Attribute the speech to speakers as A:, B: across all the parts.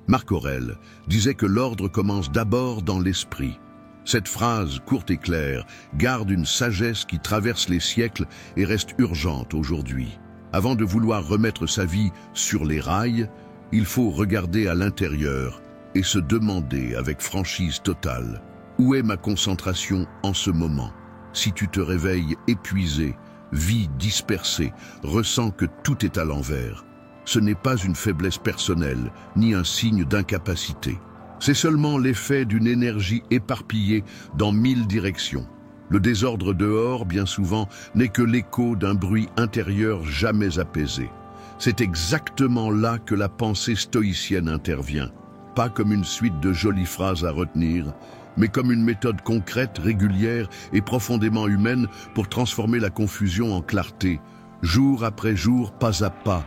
A: Marc Aurèle disait que l'ordre commence d'abord dans l'esprit. Cette phrase, courte et claire, garde une sagesse qui traverse les siècles et reste urgente aujourd'hui. Avant de vouloir remettre sa vie sur les rails, il faut regarder à l'intérieur et se demander avec franchise totale, où est ma concentration en ce moment? Si tu te réveilles épuisé, vie dispersée, ressens que tout est à l'envers, ce n'est pas une faiblesse personnelle, ni un signe d'incapacité. C'est seulement l'effet d'une énergie éparpillée dans 1000 directions. Le désordre dehors, bien souvent, n'est que l'écho d'un bruit intérieur jamais apaisé. C'est exactement là que la pensée stoïcienne intervient. Pas comme une suite de jolies phrases à retenir, mais comme une méthode concrète, régulière et profondément humaine pour transformer la confusion en clarté, jour après jour, pas à pas.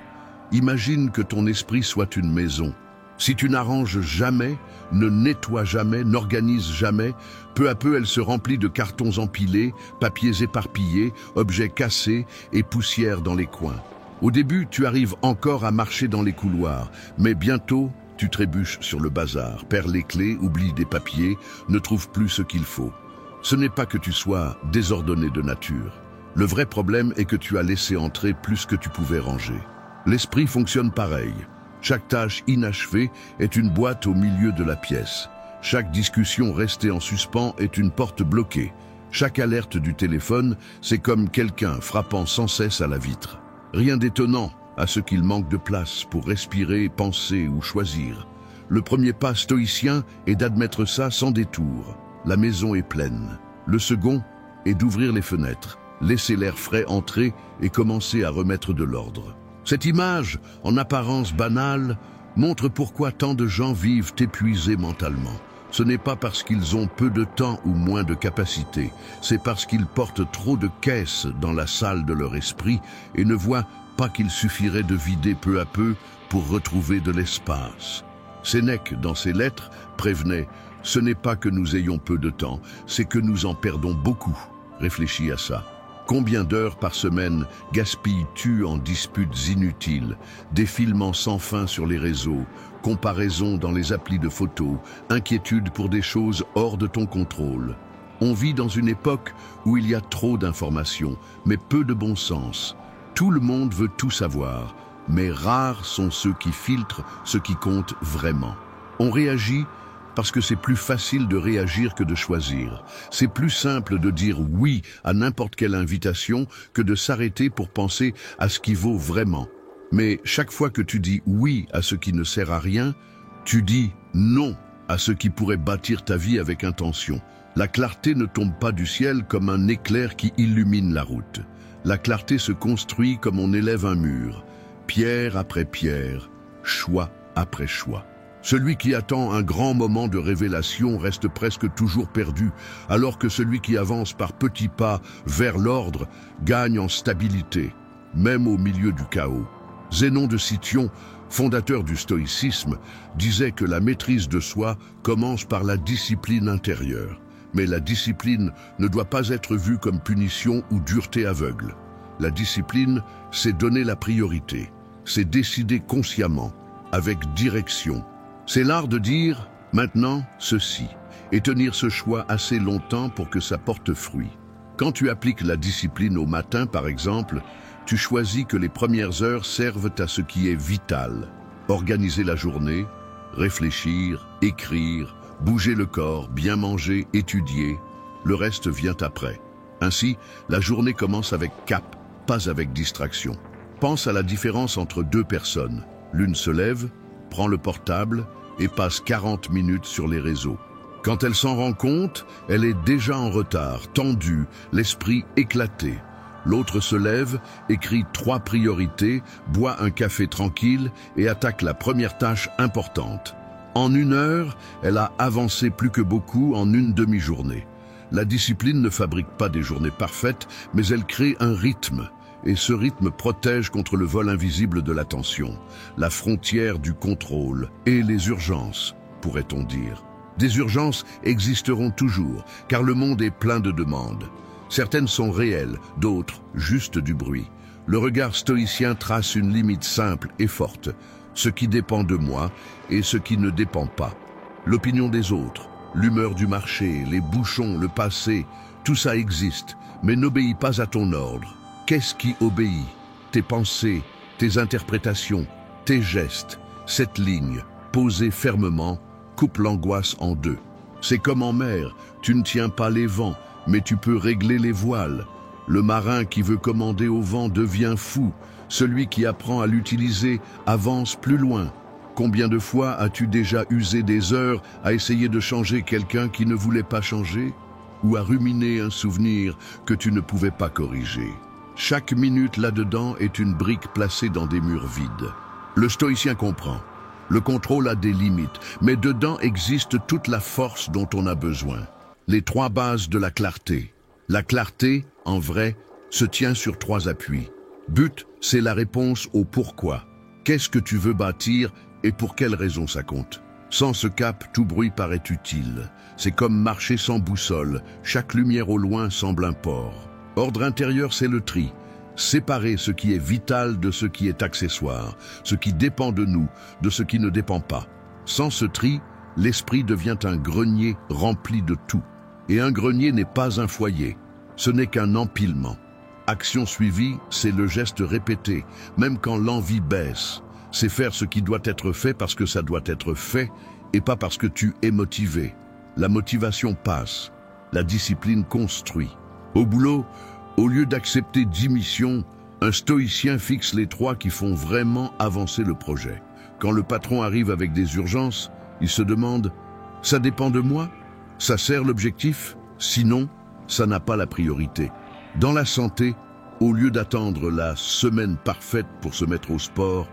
A: Imagine que ton esprit soit une maison. Si tu n'arranges jamais, ne nettoies jamais, n'organises jamais, peu à peu elle se remplit de cartons empilés, papiers éparpillés, objets cassés et poussière dans les coins. Au début, tu arrives encore à marcher dans les couloirs, mais bientôt, tu trébuches sur le bazar, perds les clés, oublies des papiers, ne trouves plus ce qu'il faut. Ce n'est pas que tu sois désordonné de nature. Le vrai problème est que tu as laissé entrer plus que tu pouvais ranger. L'esprit fonctionne pareil. Chaque tâche inachevée est une boîte au milieu de la pièce. Chaque discussion restée en suspens est une porte bloquée. Chaque alerte du téléphone, c'est comme quelqu'un frappant sans cesse à la vitre. Rien d'étonnant à ce qu'il manque de place pour respirer, penser ou choisir. Le premier pas stoïcien est d'admettre ça sans détour. La maison est pleine. Le second est d'ouvrir les fenêtres, laisser l'air frais entrer et commencer à remettre de l'ordre. Cette image, en apparence banale, montre pourquoi tant de gens vivent épuisés mentalement. Ce n'est pas parce qu'ils ont peu de temps ou moins de capacité, c'est parce qu'ils portent trop de caisses dans la salle de leur esprit et ne voient pas qu'il suffirait de vider peu à peu pour retrouver de l'espace. Sénèque, dans ses lettres, prévenait « Ce n'est pas que nous ayons peu de temps, c'est que nous en perdons beaucoup. » Réfléchis à ça. Combien d'heures par semaine gaspilles-tu en disputes inutiles, défilements sans fin sur les réseaux, comparaisons dans les applis de photos, inquiétudes pour des choses hors de ton contrôle? On vit dans une époque où il y a trop d'informations, mais peu de bon sens. Tout le monde veut tout savoir, mais rares sont ceux qui filtrent ce qui compte vraiment. On réagit parce que c'est plus facile de réagir que de choisir. C'est plus simple de dire oui à n'importe quelle invitation que de s'arrêter pour penser à ce qui vaut vraiment. Mais chaque fois que tu dis oui à ce qui ne sert à rien, tu dis non à ce qui pourrait bâtir ta vie avec intention. La clarté ne tombe pas du ciel comme un éclair qui illumine la route. La clarté se construit comme on élève un mur, pierre après pierre, choix après choix. Celui qui attend un grand moment de révélation reste presque toujours perdu, alors que celui qui avance par petits pas vers l'ordre gagne en stabilité, même au milieu du chaos. Zénon de Cityon, fondateur du stoïcisme, disait que la maîtrise de soi commence par la discipline intérieure. Mais la discipline ne doit pas être vue comme punition ou dureté aveugle. La discipline, c'est donner la priorité, c'est décider consciemment, avec direction. C'est l'art de dire « maintenant, ceci » et tenir ce choix assez longtemps pour que ça porte fruit. Quand tu appliques la discipline au matin, par exemple, tu choisis que les premières heures servent à ce qui est vital. Organiser la journée, réfléchir, écrire, bouger le corps, bien manger, étudier. Le reste vient après. Ainsi, la journée commence avec cap, pas avec distraction. Pense à la différence entre deux personnes. L'une se lève, prend le portable et passe 40 minutes sur les réseaux. Quand elle s'en rend compte, elle est déjà en retard, tendue, l'esprit éclaté. L'autre se lève, écrit 3 priorités, boit un café tranquille et attaque la première tâche importante. En 1 heure, elle a avancé plus que beaucoup en une demi-journée. La discipline ne fabrique pas des journées parfaites, mais elle crée un rythme. Et ce rythme protège contre le vol invisible de l'attention, la frontière du contrôle et les urgences, pourrait-on dire. Des urgences existeront toujours, car le monde est plein de demandes. Certaines sont réelles, d'autres juste du bruit. Le regard stoïcien trace une limite simple et forte. ce qui dépend de moi et ce qui ne dépend pas. L'opinion des autres, l'humeur du marché, les bouchons, le passé, tout ça existe, mais n'obéit pas à ton ordre. Qu'est-ce qui obéit? Tes pensées, tes interprétations, tes gestes. Cette ligne, posée fermement, coupe l'angoisse en deux. C'est comme en mer, tu ne tiens pas les vents, mais tu peux régler les voiles. Le marin qui veut commander au vent devient fou. Celui qui apprend à l'utiliser avance plus loin. Combien de fois as-tu déjà usé des heures à essayer de changer quelqu'un qui ne voulait pas changer? Ou à ruminer un souvenir que tu ne pouvais pas corriger? Chaque minute là-dedans est une brique placée dans des murs vides. Le stoïcien comprend. Le contrôle a des limites, mais dedans existe toute la force dont on a besoin. Les trois bases de la clarté. La clarté, en vrai, se tient sur trois appuis. But, c'est la réponse au pourquoi. Qu'est-ce que tu veux bâtir et pour quelle raison ça compte? Sans ce cap, tout bruit paraît utile. C'est comme marcher sans boussole, chaque lumière au loin semble un port. Ordre intérieur, c'est le tri. Séparer ce qui est vital de ce qui est accessoire, ce qui dépend de nous, de ce qui ne dépend pas. Sans ce tri, l'esprit devient un grenier rempli de tout. Et un grenier n'est pas un foyer, ce n'est qu'un empilement. Action suivie, c'est le geste répété, même quand l'envie baisse. C'est faire ce qui doit être fait parce que ça doit être fait et pas parce que tu es motivé. La motivation passe, la discipline construit. Au boulot, au lieu d'accepter 10 missions, un stoïcien fixe les 3 qui font vraiment avancer le projet. Quand le patron arrive avec des urgences, il se demande « Ça dépend de moi ? Ça sert l'objectif ? Sinon, ça n'a pas la priorité. » Dans la santé, au lieu d'attendre la semaine parfaite pour se mettre au sport,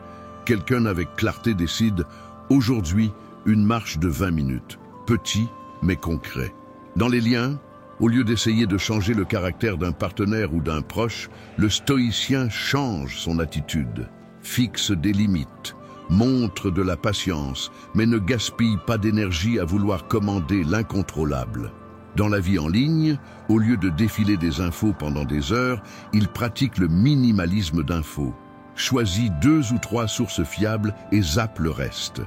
A: quelqu'un avec clarté décide « Aujourd'hui, une marche de 20 minutes. Petit, mais concret. » Dans les liens, au lieu d'essayer de changer le caractère d'un partenaire ou d'un proche, le stoïcien change son attitude, fixe des limites, montre de la patience, mais ne gaspille pas d'énergie à vouloir commander l'incontrôlable. Dans la vie en ligne, au lieu de défiler des infos pendant des heures, il pratique le minimalisme d'infos. Choisit 2 ou 3 sources fiables et zappe le reste.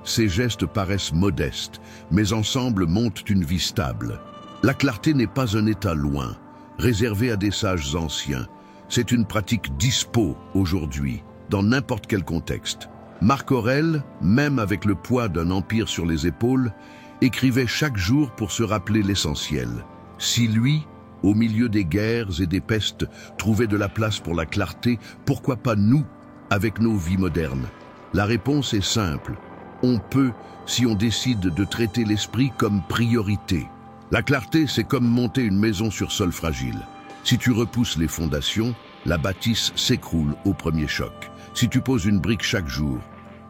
A: Ces gestes paraissent modestes, mais ensemble montent une vie stable. La clarté n'est pas un état loin, réservé à des sages anciens. C'est une pratique dispo aujourd'hui, dans n'importe quel contexte. Marc Aurèle, même avec le poids d'un empire sur les épaules, écrivait chaque jour pour se rappeler l'essentiel. Si lui, au milieu des guerres et des pestes, trouvait de la place pour la clarté, pourquoi pas nous, avec nos vies modernes? La réponse est simple. On peut, si on décide de traiter l'esprit comme priorité. La clarté, c'est comme monter une maison sur sol fragile. Si tu repousses les fondations, la bâtisse s'écroule au premier choc. Si tu poses une brique chaque jour,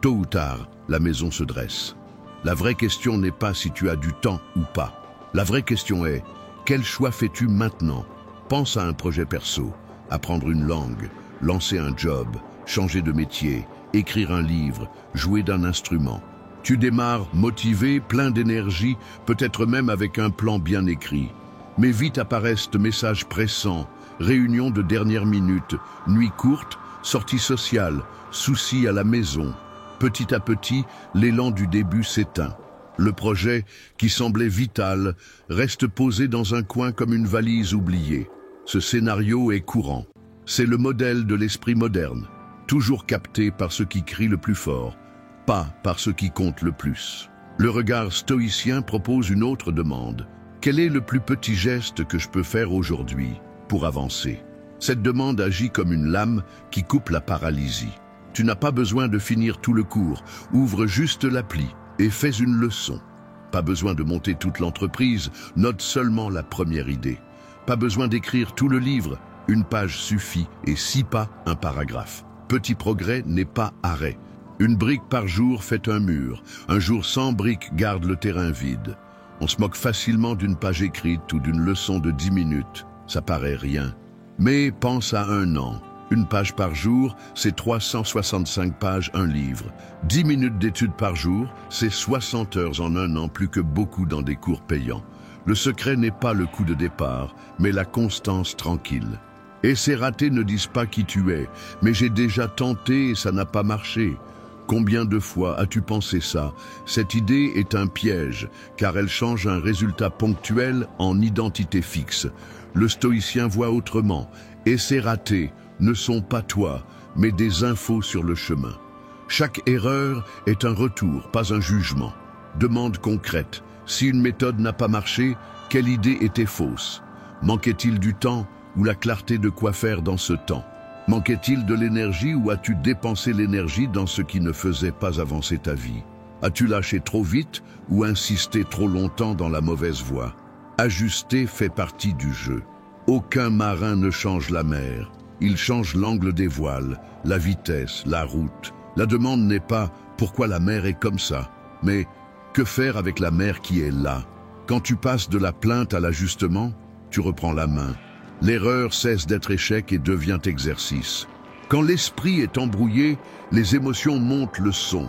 A: tôt ou tard, la maison se dresse. La vraie question n'est pas si tu as du temps ou pas. La vraie question est, quel choix fais-tu maintenant? Pense à un projet perso, apprendre une langue, lancer un job, changer de métier, écrire un livre, jouer d'un instrument. Tu démarres motivé, plein d'énergie, peut-être même avec un plan bien écrit. Mais vite apparaissent messages pressants, réunions de dernière minute, nuits courtes, sorties sociales, soucis à la maison. Petit à petit, l'élan du début s'éteint. Le projet, qui semblait vital, reste posé dans un coin comme une valise oubliée. Ce scénario est courant. C'est le modèle de l'esprit moderne, toujours capté par ce qui crie le plus fort, pas par ce qui compte le plus. Le regard stoïcien propose une autre demande. Quel est le plus petit geste que je peux faire aujourd'hui pour avancer? Cette demande agit comme une lame qui coupe la paralysie. Tu n'as pas besoin de finir tout le cours, ouvre juste l'appli et fais une leçon. Pas besoin de monter toute l'entreprise, note seulement la première idée. Pas besoin d'écrire tout le livre, une page suffit et 6 pas, un paragraphe. Petit progrès n'est pas arrêt. Une brique par jour fait un mur. Un jour sans brique garde le terrain vide. On se moque facilement d'une page écrite ou d'une leçon de 10 minutes. Ça paraît rien. Mais pense à 1 an. Une page par jour, c'est 365 pages, un livre. 10 minutes d'études par jour, c'est 60 heures en 1 an, plus que beaucoup dans des cours payants. Le secret n'est pas le coup de départ, mais la constance tranquille. Et ces ratés ne disent pas qui tu es, mais j'ai déjà tenté et ça n'a pas marché. Combien de fois as-tu pensé ça? Cette idée est un piège, car elle change un résultat ponctuel en identité fixe. Le stoïcien voit autrement, et ces ratés ne sont pas toi, mais des infos sur le chemin. Chaque erreur est un retour, pas un jugement. Demande concrète. Si une méthode n'a pas marché, quelle idée était fausse? Manquait-il du temps ou la clarté de quoi faire dans ce temps? Manquait-il de l'énergie ou as-tu dépensé l'énergie dans ce qui ne faisait pas avancer ta vie? As-tu lâché trop vite ou insisté trop longtemps dans la mauvaise voie? Ajuster fait partie du jeu. Aucun marin ne change la mer. Il change l'angle des voiles, la vitesse, la route. La demande n'est pas « pourquoi la mer est comme ça ?» mais « que faire avec la mer qui est là ?» Quand tu passes de la plainte à l'ajustement, tu reprends la main. L'erreur cesse d'être échec et devient exercice. Quand l'esprit est embrouillé, les émotions montent le son.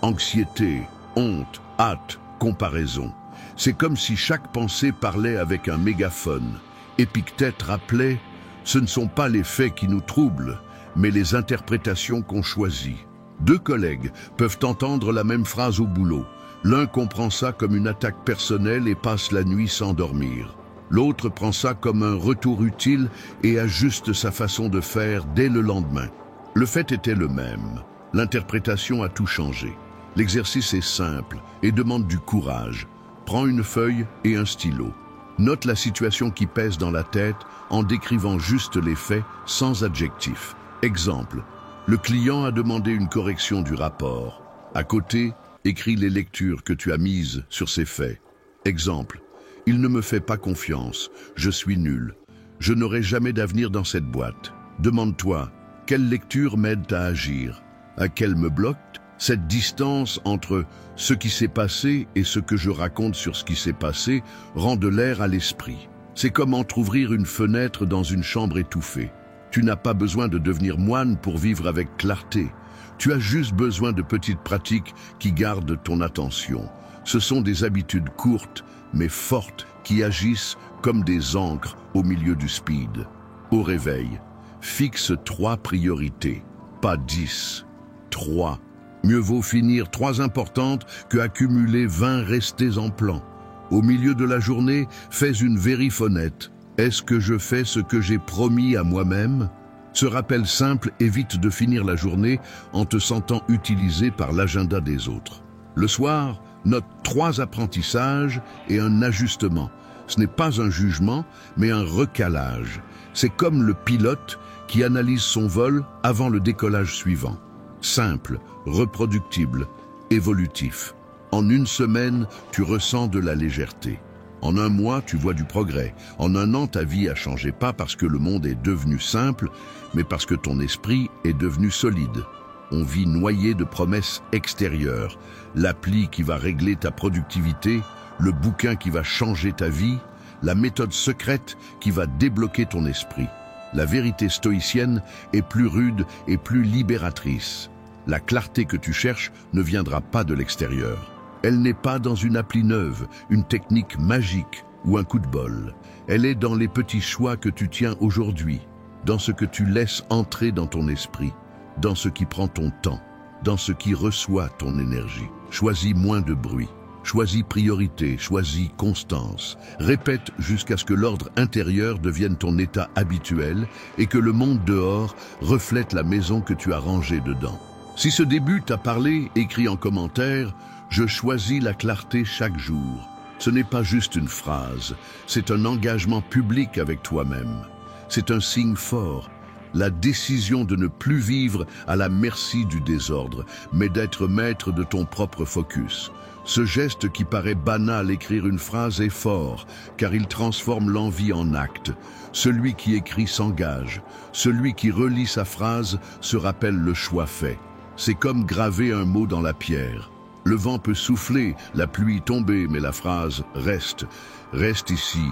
A: Anxiété, honte, hâte, comparaison. C'est comme si chaque pensée parlait avec un mégaphone. Épictète rappelait « ce ne sont pas les faits qui nous troublent, mais les interprétations qu'on choisit ». Deux collègues peuvent entendre la même phrase au boulot. L'un comprend ça comme une attaque personnelle et passe la nuit sans dormir. L'autre prend ça comme un retour utile et ajuste sa façon de faire dès le lendemain. Le fait était le même. L'interprétation a tout changé. L'exercice est simple et demande du courage. Prends une feuille et un stylo. Note la situation qui pèse dans la tête en décrivant juste les faits sans adjectif. Exemple, le client a demandé une correction du rapport. À côté, écris les lectures que tu as mises sur ces faits. Exemple, il ne me fait pas confiance, je suis nul. Je n'aurai jamais d'avenir dans cette boîte. Demande-toi, quelle lecture m'aide à agir? À quelle me bloque? Cette distance entre ce qui s'est passé et ce que je raconte sur ce qui s'est passé rend de l'air à l'esprit. C'est comme entrouvrir une fenêtre dans une chambre étouffée. Tu n'as pas besoin de devenir moine pour vivre avec clarté. Tu as juste besoin de petites pratiques qui gardent ton attention. Ce sont des habitudes courtes, mais fortes, qui agissent comme des ancres au milieu du speed. Au réveil, fixe 3 priorités, pas 10. 3. Mieux vaut finir 3 importantes que accumuler 20 restées en plan. Au milieu de la journée, fais une vérif honnête. Est-ce que je fais ce que j'ai promis à moi-même? Ce rappel simple évite de finir la journée en te sentant utilisé par l'agenda des autres. Le soir, note 3 apprentissages et un ajustement. Ce n'est pas un jugement, mais un recalage. C'est comme le pilote qui analyse son vol avant le décollage suivant. Simple, reproductible, évolutif. En une semaine, tu ressens de la légèreté. En un mois, tu vois du progrès. En un an, ta vie a changé pas parce que le monde est devenu simple, mais parce que ton esprit est devenu solide. On vit noyé de promesses extérieures. L'appli qui va régler ta productivité, le bouquin qui va changer ta vie, la méthode secrète qui va débloquer ton esprit. La vérité stoïcienne est plus rude et plus libératrice. La clarté que tu cherches ne viendra pas de l'extérieur. Elle n'est pas dans une appli neuve, une technique magique ou un coup de bol. Elle est dans les petits choix que tu tiens aujourd'hui, dans ce que tu laisses entrer dans ton esprit, dans ce qui prend ton temps, dans ce qui reçoit ton énergie. Choisis moins de bruit, choisis priorité, choisis constance. Répète jusqu'à ce que l'ordre intérieur devienne ton état habituel et que le monde dehors reflète la maison que tu as rangée dedans. Si ce début t'a parlé, écris en commentaire « Je choisis la clarté chaque jour ». Ce n'est pas juste une phrase, c'est un engagement public avec toi-même. C'est un signe fort, la décision de ne plus vivre à la merci du désordre, mais d'être maître de ton propre focus. Ce geste qui paraît banal, écrire une phrase, est fort, car il transforme l'envie en acte. Celui qui écrit s'engage, celui qui relit sa phrase se rappelle le choix fait. C'est comme graver un mot dans la pierre. Le vent peut souffler, la pluie tomber, mais la phrase reste. Reste ici.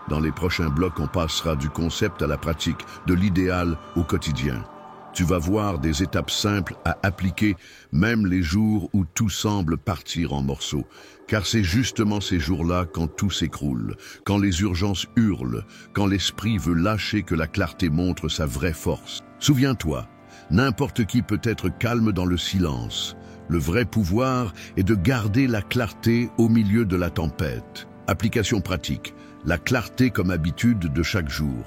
A: Dans les prochains blocs, on passera du concept à la pratique, de l'idéal au quotidien. Tu vas voir des étapes simples à appliquer, même les jours où tout semble partir en morceaux. Car c'est justement ces jours-là quand tout s'écroule, quand les urgences hurlent, quand l'esprit veut lâcher que la clarté montre sa vraie force. Souviens-toi, n'importe qui peut être calme dans le silence. Le vrai pouvoir est de garder la clarté au milieu de la tempête. Application pratique, la clarté comme habitude de chaque jour.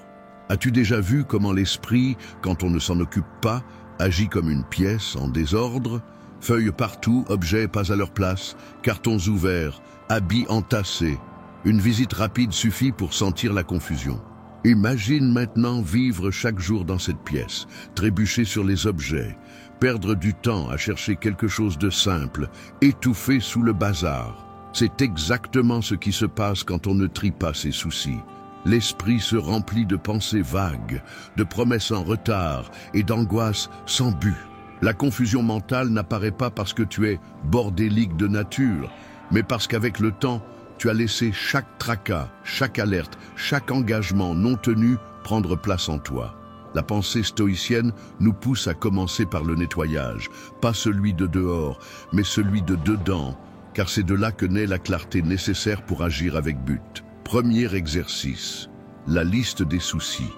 A: As-tu déjà vu comment l'esprit, quand on ne s'en occupe pas, agit comme une pièce en désordre? Feuilles partout, objets pas à leur place, cartons ouverts, habits entassés. Une visite rapide suffit pour sentir la confusion. Imagine maintenant vivre chaque jour dans cette pièce, trébucher sur les objets, perdre du temps à chercher quelque chose de simple, étouffer sous le bazar. C'est exactement ce qui se passe quand on ne trie pas ses soucis. L'esprit se remplit de pensées vagues, de promesses en retard et d'angoisses sans but. La confusion mentale n'apparaît pas parce que tu es bordélique de nature, mais parce qu'avec le temps, tu as laissé chaque tracas, chaque alerte, chaque engagement non tenu prendre place en toi. La pensée stoïcienne nous pousse à commencer par le nettoyage, pas celui de dehors, mais celui de dedans, car c'est de là que naît la clarté nécessaire pour agir avec but. Premier exercice, la liste des soucis.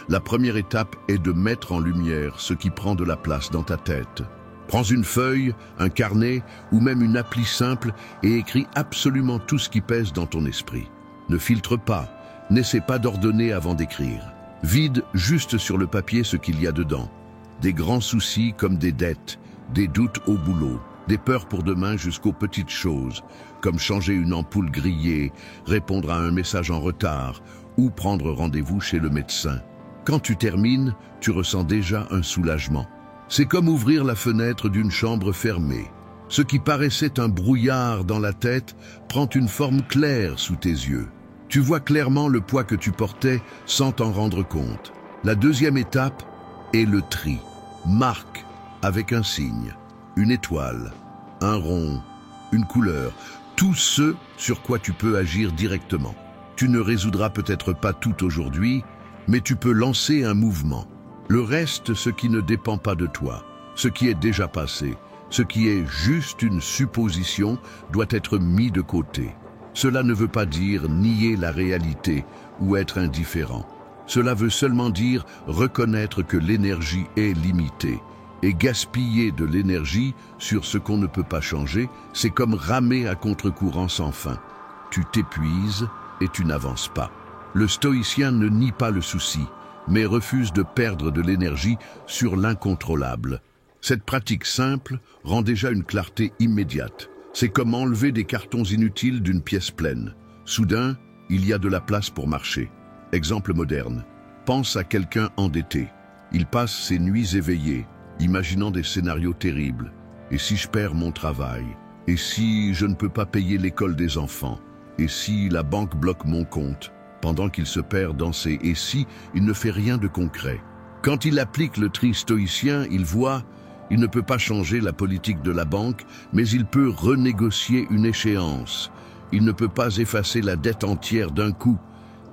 A: La première étape est de mettre en lumière ce qui prend de la place dans ta tête. Prends une feuille, un carnet ou même une appli simple et écris absolument tout ce qui pèse dans ton esprit. Ne filtre pas, n'essaie pas d'ordonner avant d'écrire. Vide juste sur le papier ce qu'il y a dedans. Des grands soucis comme des dettes, des doutes au boulot, des peurs pour demain jusqu'aux petites choses, comme changer une ampoule grillée, répondre à un message en retard ou prendre rendez-vous chez le médecin. Quand tu termines, tu ressens déjà un soulagement. C'est comme ouvrir la fenêtre d'une chambre fermée. Ce qui paraissait un brouillard dans la tête prend une forme claire sous tes yeux. Tu vois clairement le poids que tu portais sans t'en rendre compte. La deuxième étape est le tri. Marque avec un signe, une étoile, un rond, une couleur, tout ce sur quoi tu peux agir directement. Tu ne résoudras peut-être pas tout aujourd'hui, mais tu peux lancer un mouvement. Le reste, ce qui ne dépend pas de toi, ce qui est déjà passé, ce qui est juste une supposition, doit être mis de côté. Cela ne veut pas dire nier la réalité ou être indifférent. Cela veut seulement dire reconnaître que l'énergie est limitée. Et gaspiller de l'énergie sur ce qu'on ne peut pas changer, c'est comme ramer à contre-courant sans fin. Tu t'épuises et tu n'avances pas. Le stoïcien ne nie pas le souci, mais refuse de perdre de l'énergie sur l'incontrôlable. Cette pratique simple rend déjà une clarté immédiate. C'est comme enlever des cartons inutiles d'une pièce pleine. Soudain, il y a de la place pour marcher. Exemple moderne. Pense à quelqu'un endetté. Il passe ses nuits éveillées, imaginant des scénarios terribles. Et si je perds mon travail? Et si je ne peux pas payer l'école des enfants? Et si la banque bloque mon compte? Pendant qu'il se perd dans ses « et si », il ne fait rien de concret. Quand il applique le tri stoïcien, il voit, il ne peut pas changer la politique de la banque, mais il peut renégocier une échéance. Il ne peut pas effacer la dette entière d'un coup,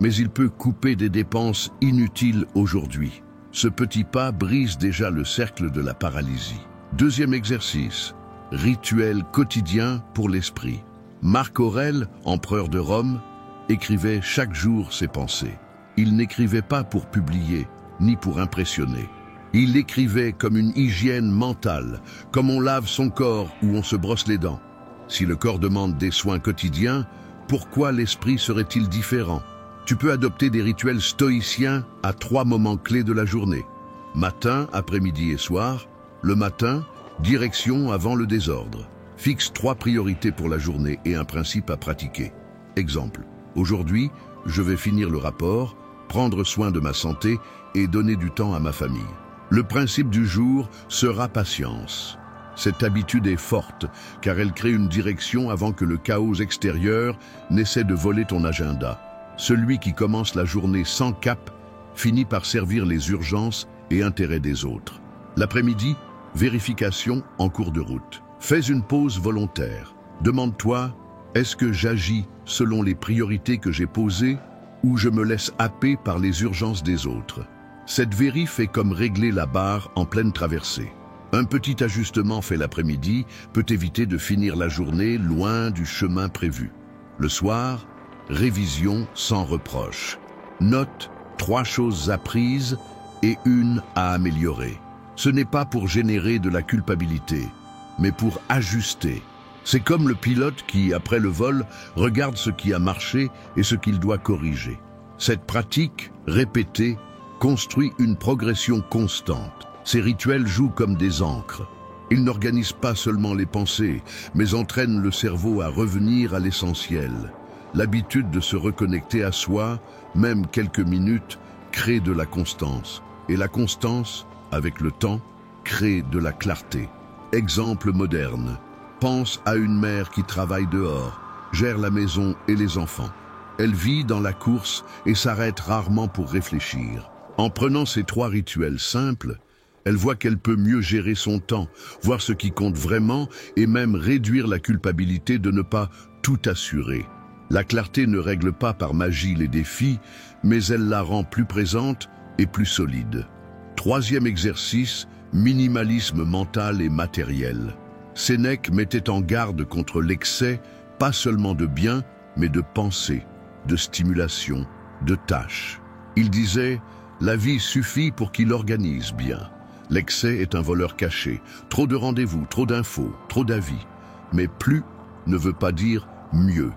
A: mais il peut couper des dépenses inutiles aujourd'hui. Ce petit pas brise déjà le cercle de la paralysie. Deuxième exercice, rituel quotidien pour l'esprit. Marc Aurèle, empereur de Rome, écrivait chaque jour ses pensées. Il n'écrivait pas pour publier, ni pour impressionner. Il écrivait comme une hygiène mentale, comme on lave son corps ou on se brosse les dents. Si le corps demande des soins quotidiens, pourquoi l'esprit serait-il différent? Tu peux adopter des rituels stoïciens à 3 moments clés de la journée. Matin, après-midi et soir. Le matin, direction avant le désordre. Fixe 3 priorités pour la journée et un principe à pratiquer. Exemple. Aujourd'hui, je vais finir le rapport, prendre soin de ma santé et donner du temps à ma famille. Le principe du jour sera patience. Cette habitude est forte car elle crée une direction avant que le chaos extérieur n'essaie de voler ton agenda. Celui qui commence la journée sans cap finit par servir les urgences et intérêts des autres. L'après-midi, vérification en cours de route. Fais une pause volontaire. Demande-toi, est-ce que j'agis selon les priorités que j'ai posées ou je me laisse happer par les urgences des autres? Cette vérif est comme régler la barre en pleine traversée. Un petit ajustement fait l'après-midi peut éviter de finir la journée loin du chemin prévu. Le soir, révision sans reproche. Note 3 choses apprises et 1 à améliorer. Ce n'est pas pour générer de la culpabilité, mais pour ajuster. C'est comme le pilote qui, après le vol, regarde ce qui a marché et ce qu'il doit corriger. Cette pratique, répétée, construit une progression constante. Ces rituels jouent comme des ancres. Ils n'organisent pas seulement les pensées, mais entraînent le cerveau à revenir à l'essentiel. L'habitude de se reconnecter à soi, même quelques minutes, crée de la constance. Et la constance, avec le temps, crée de la clarté. Exemple moderne. Pense à une mère qui travaille dehors, gère la maison et les enfants. Elle vit dans la course et s'arrête rarement pour réfléchir. En prenant ces 3 rituels simples, elle voit qu'elle peut mieux gérer son temps, voir ce qui compte vraiment et même réduire la culpabilité de ne pas tout assurer. La clarté ne règle pas par magie les défis, mais elle la rend plus présente et plus solide. 3e exercice, minimalisme mental et matériel. Sénèque mettait en garde contre l'excès, pas seulement de biens, mais de pensée, de stimulation, de tâches. Il disait « La vie suffit pour qu'il organise bien ». L'excès est un voleur caché. Trop de rendez-vous, trop d'infos, trop d'avis. Mais plus ne veut pas dire mieux.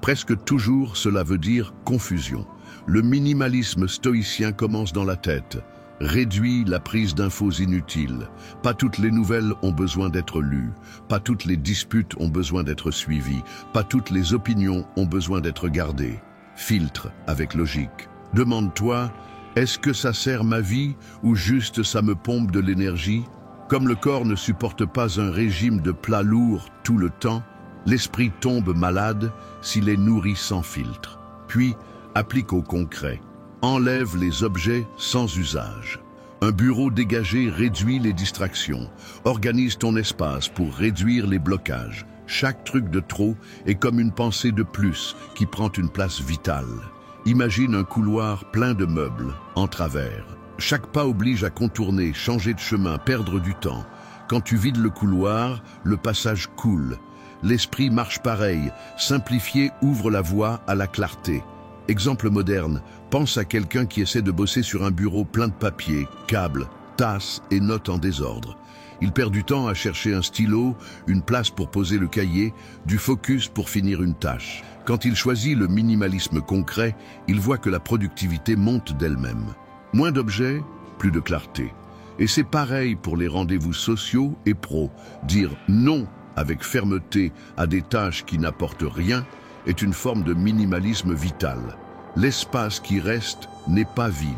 A: Presque toujours, cela veut dire confusion. Le minimalisme stoïcien commence dans la tête. Réduit la prise d'infos inutiles. Pas toutes les nouvelles ont besoin d'être lues. Pas toutes les disputes ont besoin d'être suivies. Pas toutes les opinions ont besoin d'être gardées. Filtre avec logique. Demande-toi, est-ce que ça sert ma vie ou juste ça me pompe de l'énergie? Comme le corps ne supporte pas un régime de plats lourds tout le temps, l'esprit tombe malade s'il est nourri sans filtre. Puis, applique au concret. Enlève les objets sans usage. Un bureau dégagé réduit les distractions. Organise ton espace pour réduire les blocages. Chaque truc de trop est comme une pensée de plus qui prend une place vitale. Imagine un couloir plein de meubles, en travers. Chaque pas oblige à contourner, changer de chemin, perdre du temps. Quand tu vides le couloir, le passage coule. L'esprit marche pareil. Simplifier ouvre la voie à la clarté. Exemple moderne, pense à quelqu'un qui essaie de bosser sur un bureau plein de papiers, câbles, tasses et notes en désordre. Il perd du temps à chercher un stylo, une place pour poser le cahier, du focus pour finir une tâche. Quand il choisit le minimalisme concret, il voit que la productivité monte d'elle-même. Moins d'objets, plus de clarté. Et c'est pareil pour les rendez-vous sociaux et pros. Dire non avec fermeté à des tâches qui n'apportent rien est une forme de minimalisme vital. L'espace qui reste n'est pas vide.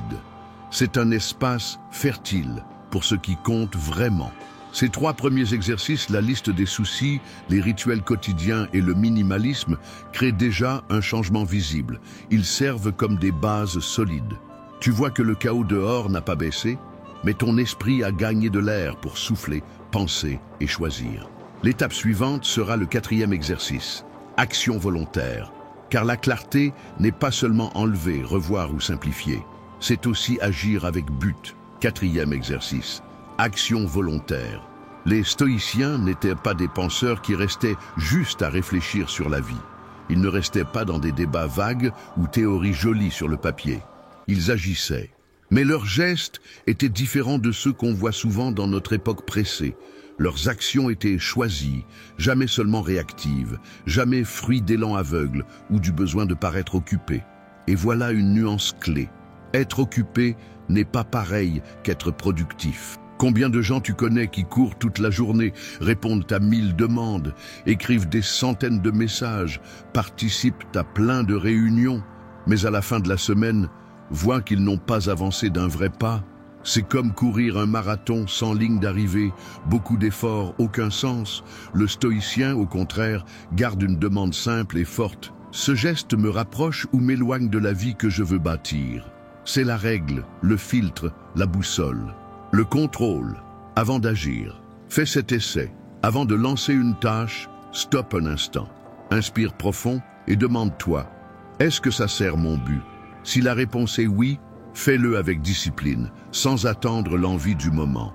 A: C'est un espace fertile pour ce qui compte vraiment. Ces 3 premiers exercices, la liste des soucis, les rituels quotidiens et le minimalisme, créent déjà un changement visible. Ils servent comme des bases solides. Tu vois que le chaos dehors n'a pas baissé, mais ton esprit a gagné de l'air pour souffler, penser et choisir. L'étape suivante sera le 4e exercice. Action volontaire. Car la clarté n'est pas seulement enlever, revoir ou simplifier. C'est aussi agir avec but. 4e exercice. Action volontaire. Les stoïciens n'étaient pas des penseurs qui restaient juste à réfléchir sur la vie. Ils ne restaient pas dans des débats vagues ou théories jolies sur le papier. Ils agissaient. Mais leurs gestes étaient différents de ceux qu'on voit souvent dans notre époque pressée. Leurs actions étaient choisies, jamais seulement réactives, jamais fruit d'élan aveugle ou du besoin de paraître occupé. Et voilà une nuance clé. Être occupé n'est pas pareil qu'être productif. Combien de gens tu connais qui courent toute la journée, répondent à 1000 demandes, écrivent des centaines de messages, participent à plein de réunions, mais à la fin de la semaine, voient qu'ils n'ont pas avancé d'un vrai pas? C'est comme courir un marathon sans ligne d'arrivée, beaucoup d'efforts, aucun sens. Le stoïcien, au contraire, garde une demande simple et forte. Ce geste me rapproche ou m'éloigne de la vie que je veux bâtir. C'est la règle, le filtre, la boussole. Le contrôle, avant d'agir. Fais cet essai. Avant de lancer une tâche, stoppe un instant. Inspire profond et demande-toi, est-ce que ça sert mon but? Si la réponse est oui, fais-le avec discipline, sans attendre l'envie du moment.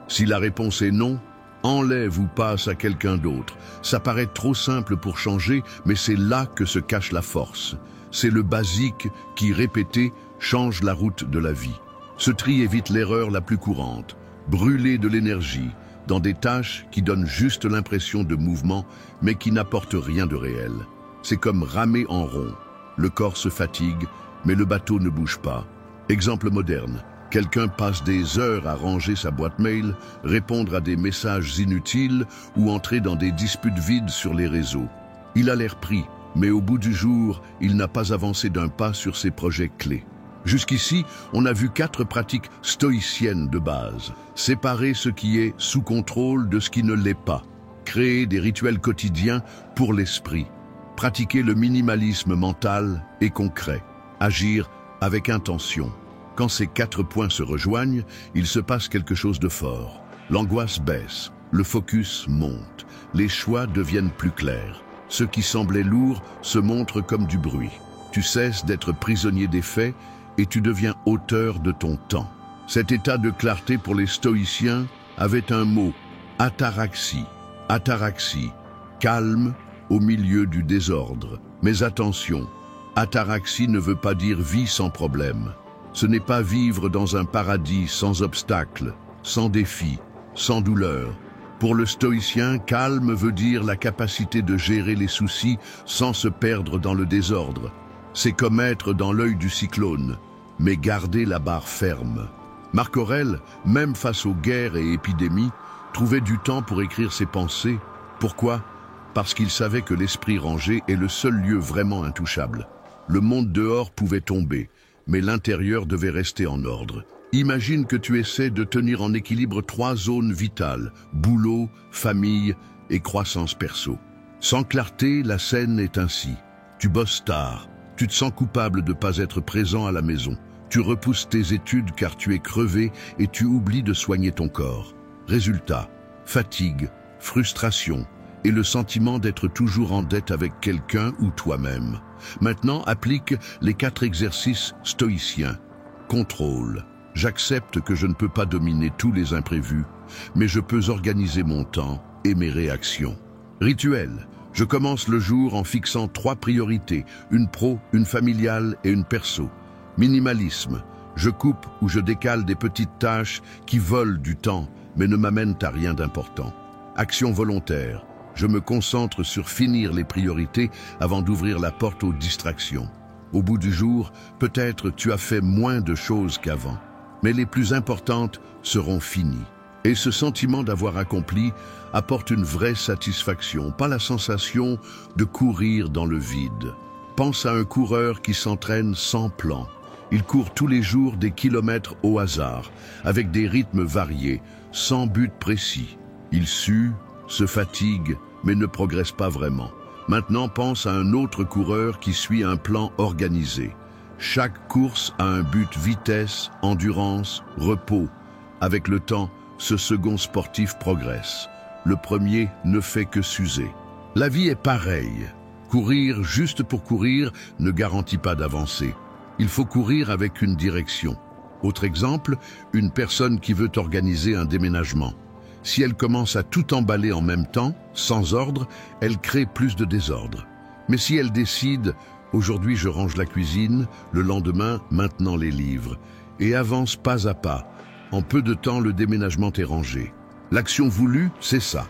A: Si la réponse est non, enlève ou passe à quelqu'un d'autre. Ça paraît trop simple pour changer, mais c'est là que se cache la force. C'est le basique qui, répété, change la route de la vie. Ce tri évite l'erreur la plus courante. Brûler de l'énergie, dans des tâches qui donnent juste l'impression de mouvement, mais qui n'apportent rien de réel. C'est comme ramer en rond. Le corps se fatigue, mais le bateau ne bouge pas. Exemple moderne. Quelqu'un passe des heures à ranger sa boîte mail, répondre à des messages inutiles ou entrer dans des disputes vides sur les réseaux. Il a l'air pris, mais au bout du jour, il n'a pas avancé d'un pas sur ses projets clés. Jusqu'ici, on a vu 4 pratiques stoïciennes de base. Séparer ce qui est sous contrôle de ce qui ne l'est pas. Créer des rituels quotidiens pour l'esprit. Pratiquer le minimalisme mental et concret. Agir avec intention. Quand ces 4 points se rejoignent, il se passe quelque chose de fort. L'angoisse baisse, le focus monte, les choix deviennent plus clairs. Ce qui semblait lourd se montre comme du bruit. Tu cesses d'être prisonnier des faits et tu deviens auteur de ton temps. Cet état de clarté pour les stoïciens avait un mot, ataraxie. Ataraxie, calme au milieu du désordre. Mais attention, ataraxie ne veut pas dire vie sans problème. Ce n'est pas vivre dans un paradis sans obstacles, sans défis, sans douleur. Pour le stoïcien, calme veut dire la capacité de gérer les soucis sans se perdre dans le désordre. C'est comme être dans l'œil du cyclone, mais garder la barre ferme. Marc Aurèle, même face aux guerres et épidémies, trouvait du temps pour écrire ses pensées. Pourquoi? Parce qu'il savait que l'esprit rangé est le seul lieu vraiment intouchable. Le monde dehors pouvait tomber, mais l'intérieur devait rester en ordre. Imagine que tu essaies de tenir en équilibre 3 zones vitales, boulot, famille et croissance perso. Sans clarté, la scène est ainsi. Tu bosses tard, tu te sens coupable de ne pas être présent à la maison. Tu repousses tes études car tu es crevé et tu oublies de soigner ton corps. Résultat, fatigue, frustration et le sentiment d'être toujours en dette avec quelqu'un ou toi-même. Maintenant, applique les 4 exercices stoïciens. Contrôle. J'accepte que je ne peux pas dominer tous les imprévus, mais je peux organiser mon temps et mes réactions. Rituel. Je commence le jour en fixant 3 priorités, une pro, une familiale et une perso. Minimalisme. Je coupe ou je décale des petites tâches qui volent du temps, mais ne m'amènent à rien d'important. Action volontaire. Je me concentre sur finir les priorités avant d'ouvrir la porte aux distractions. Au bout du jour, peut-être tu as fait moins de choses qu'avant, mais les plus importantes seront finies. Et ce sentiment d'avoir accompli apporte une vraie satisfaction, pas la sensation de courir dans le vide. Pense à un coureur qui s'entraîne sans plan. Il court tous les jours des kilomètres au hasard, avec des rythmes variés, sans but précis. Il sue, se fatigue, mais ne progresse pas vraiment. Maintenant, pense à un autre coureur qui suit un plan organisé. Chaque course a un but: vitesse, endurance, repos. Avec le temps, ce second sportif progresse. Le premier ne fait que s'user. La vie est pareille. Courir juste pour courir ne garantit pas d'avancer. Il faut courir avec une direction. Autre exemple, une personne qui veut organiser un déménagement. Si elle commence à tout emballer en même temps, sans ordre, elle crée plus de désordre. Mais si elle décide « aujourd'hui je range la cuisine, le lendemain maintenant les livres » et avance pas à pas, en peu de temps le déménagement est rangé. L'action voulue, c'est ça.